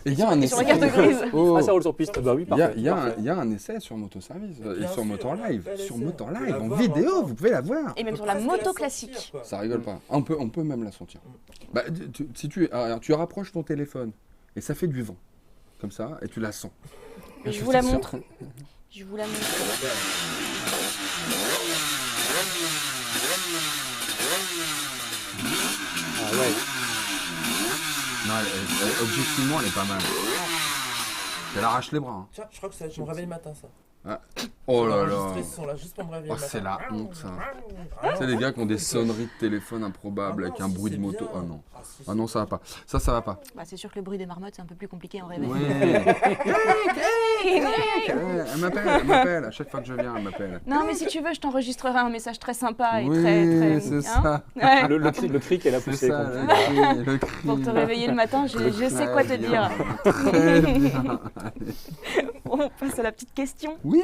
Et il y a un Et sur essai. la carte grise. Oh. Ah, ça roule sur piste. Bah oui, parfait. Il y a parfait. un essai sur Motoservice et Bien sur sûr, Motor Live. bel Sur essai. Motor On peut Live, la en voir, vidéo, encore. vous pouvez la voir. Et même On sur peut la presque moto sentir, classique. quoi. Ça rigole pas. On peut même la sentir. Bah, si tu rapproches ton téléphone et ça fait du vent, comme ça, et tu la sens. Mais Et je tu vous la sais que montre. Je vous la montre. Ah ouais. Non, objectivement, elle est pas mal. Elle arrache les bras. Hein. Tiens, je crois que ça va être mon réveil matin ça. Oh Je là vais là. enregistrer ce son-là juste pour me réveiller Oh, le matin. c'est la honte, ça. Ah, C'est les gars qui ont des sonneries de téléphone improbables Ah avec non, un si, bruit de c'est moto. bien. Ah non. Ah, si, Ah non, ça va pas. Ça va pas. Bah, c'est sûr que le bruit des marmottes, c'est un peu plus compliqué en réveil. Ouais. Elle m'appelle. À chaque fois que je viens, elle m'appelle. Non, mais si tu veux, je t'enregistrerai un message très sympa et Oui, très c'est hein ça. Ouais. Le cri qu'elle a C'est poussé. ça, quoi. le cri. Pour te réveiller le matin, je sais quoi te dire. Très bien. On passe à la petite question. Oui.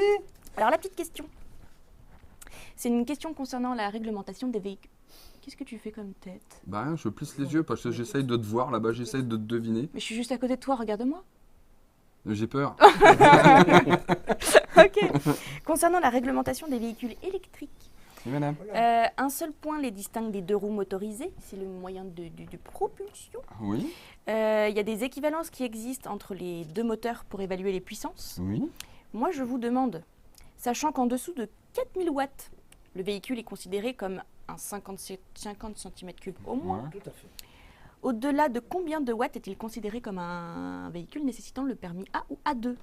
Alors, la petite question. C'est une question concernant la réglementation des véhicules. Qu'est-ce que tu fais comme tête? Bah rien, je plisse les yeux parce que j'essaye de te voir là-bas, j'essaye de te deviner. Mais je suis juste à côté de toi, regarde-moi. J'ai peur. Ok. Concernant la réglementation des véhicules électriques, Oui, madame. un seul point les distingue des deux roues motorisées, c'est le moyen de propulsion. Oui. Il y a des équivalences qui existent entre les deux moteurs pour évaluer les puissances. Oui. Moi, je vous demande, sachant qu'en dessous de 4000 watts, le véhicule est considéré comme un 50 cm3 au moins. Ouais. Tout à fait. Au-delà de combien de watts est-il considéré comme un véhicule nécessitant le permis A ou A2?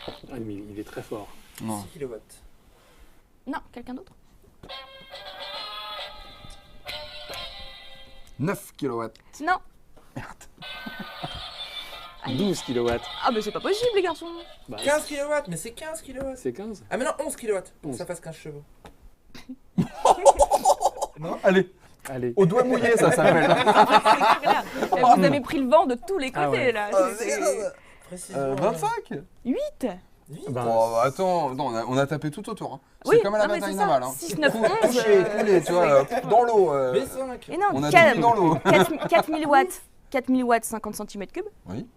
Ah, mais il est très fort. Non. 6 kilowatts. Non, quelqu'un d'autre? 9 kilowatts. Non. 12 kilowatts. Ah, mais c'est pas possible, les garçons. Bah, 15 kilowatts, mais c'est 15 kilowatts. c'est 15. Ah mais non, 11 kilowatts, pour que 11. ça fasse 15 chevaux. Allez. Allez. Au doigt mouillé, ça s'appelle. Vous avez pris le vent de tous les côtés, Ah ouais. là. Précisément. 25. 8. Bah, Bon, attends, non, on a tapé tout autour. Hein. Oui, C'est comme à la non, mais bataille c'est ça. navale. Hein. 6, 9, 11. Couché, coulé, tu vois, dans l'eau. Mais 5. Et non, On a 4, tout mis dans l'eau. 4000 watts, 4000 watts, 50 cm3. Oui.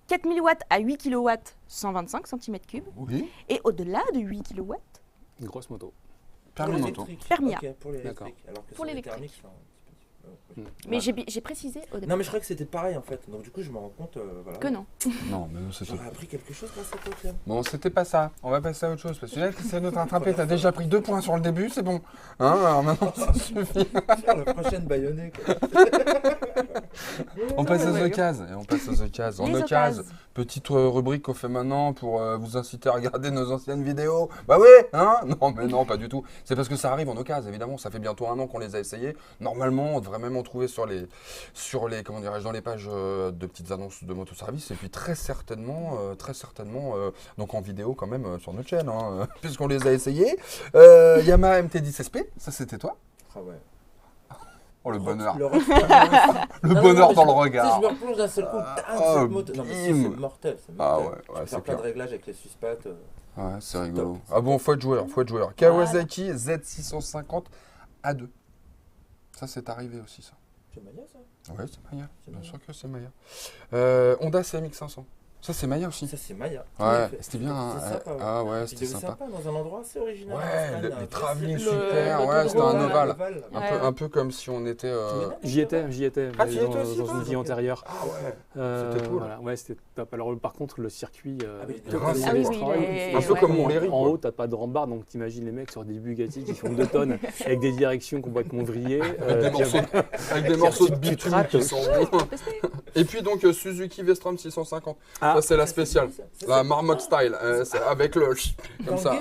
4000 watts à 8 kW, 125 cm3. Oui. Et au-delà de 8 kW, une grosse moto. Permis moto. Permis A. Ok, pour l'électrique. D'accord. Alors que Pour sur les l'électrique. thermiques, c'est un petit peu- mais j'ai précisé au départ Non mais je crois que c'était pareil en fait, donc du coup je me rends compte voilà. que non. Non, mais non, c'était. J'aurais appris quelque chose grâce à toi Clem. Bon, c'était pas ça. On va passer à autre chose. Parce que là, tu essaies de te rattraper. T'as déjà pris 2 points sur le début, c'est bon. Hein, alors maintenant, ça suffit. Faire la prochaine baïonnée quoi. On passe aux occasions. Et on passe aux occasions. En Les occasion, occasions. petite rubrique qu'on fait maintenant pour vous inciter à regarder nos anciennes vidéos. Bah oui, hein. Non, mais non, pas du tout. C'est parce que ça arrive en occasion, évidemment. Ça fait bientôt 1 an qu'on les a essayés. Normalement, on devrait même en trouver sur les comment dirais-je, dans les pages de petites annonces de Motoservice. Et puis très certainement, donc en vidéo quand même sur notre chaîne, hein, puisqu'on les a essayés. Yamaha MT-10 SP, ça c'était toi. Ah ouais. Oh le bonheur. Le Le bonheur dans le regard. Si je me replonge d'un seul coup, oh, cette moto. Non mais c'est bim. mortel, c'est Ah mortel. ouais, Tu ouais, peux c'est faire plein de clair. réglages avec les suspattes. Ouais, c'est rigolo. top. Ah bon, faut être joueur, faut être joueur. Kawasaki Z650 A2. Ça c'est arrivé aussi ça. C'est Maya ça. Ouais, c'est Maya. C'est Bien Maya. sûr que c'est Maya. Honda CMX 500. Ça, c'est Maya aussi. Ça, c'est Maya. Ouais, c'était bien. C'est sympa, ouais. Ah ouais, c'était Vidéo sympa. dans un endroit assez original. Ouais, les un travelling vrai super. Ouais, c'était un ovale. Un peu comme si on était. J'y étais. Ah, tu y étais dans aussi, une toi vie antérieure. Ah ouais. C'était cool. Voilà. Ouais, c'était top. Alors par contre, le circuit. Un peu comme Montlhéry. En haut, t'as pas de rambarde, donc t'imagines les mecs sur des Bugatti qui font 2 tonnes avec des directions complètement vrillées. Avec des morceaux de bitume qui sont bons. Et puis donc Suzuki V-Strom 650. Ça, c'est la spéciale. La marmotte style. Avec le. Comme ça.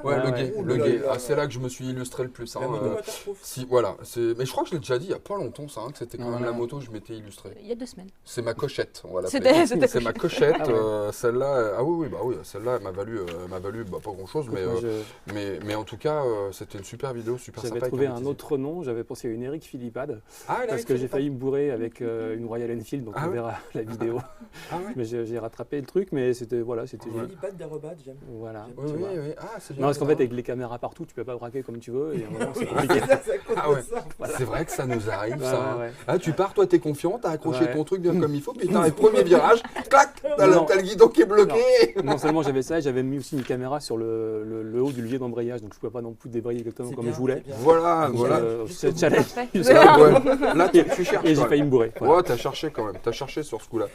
Ouais, le gay. Ah, c'est là que je me suis illustré le plus. Si, voilà. Mais je crois que je l'ai déjà dit il y a pas longtemps, ça, que c'était quand même la moto que je m'étais illustré. Il y a 2 semaines. C'est ma cochette, on va l'appeler. C'est ma cochette. Celle-là, celle-là, elle m'a valu pas grand-chose, mais en tout cas, c'était une super vidéo, super sympa. J'avais trouvé un autre nom, j'avais pensé à une Eric Philippade, parce que j'ai failli me bourrer avec une Royal Enfield, donc on verra la vidéo. Mais j'ai rattrapé le truc, mais c'était Philippade d'Aerobad, j'aime. Voilà. Oui. Ah, c'est non, parce qu'en fait, avec les caméras partout, tu peux pas braquer comme tu veux, et à un moment, c'est compliqué. C'est vrai que ça nous arrive, ça. Ah, tu pars, toi, t'es confiant, t'as accroché ton truc bien comme il faut, puis t'as le premier virage, clac, t'as le guidon qui est bloqué. Non seulement j'avais ça, j'avais mis aussi une caméra sur le haut du levier d'embrayage, donc je pouvais pas non plus débrayer exactement comme je voulais. Voilà. C'est challenge. Là, tu cherches. Et j'ai failli me bourrer. Ouais, t'as cherché quand même, t'as cherché sur ce coup-là.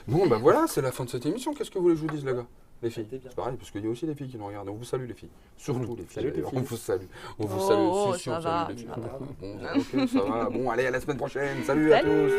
Bon, bah voilà, c'est la fin de cette émission. Qu'est-ce que vous voulez que je vous dise, les gars? Les filles, c'est pareil, parce qu'il y a aussi des filles qui nous regardent. On vous salue, les filles. Surtout les filles. Salut, les filles. On vous salue. On vous salue. Oh, Si, ça on va. salue les filles. Bon, ok, ça va. Bon, allez, à la semaine prochaine. Salut. À tous.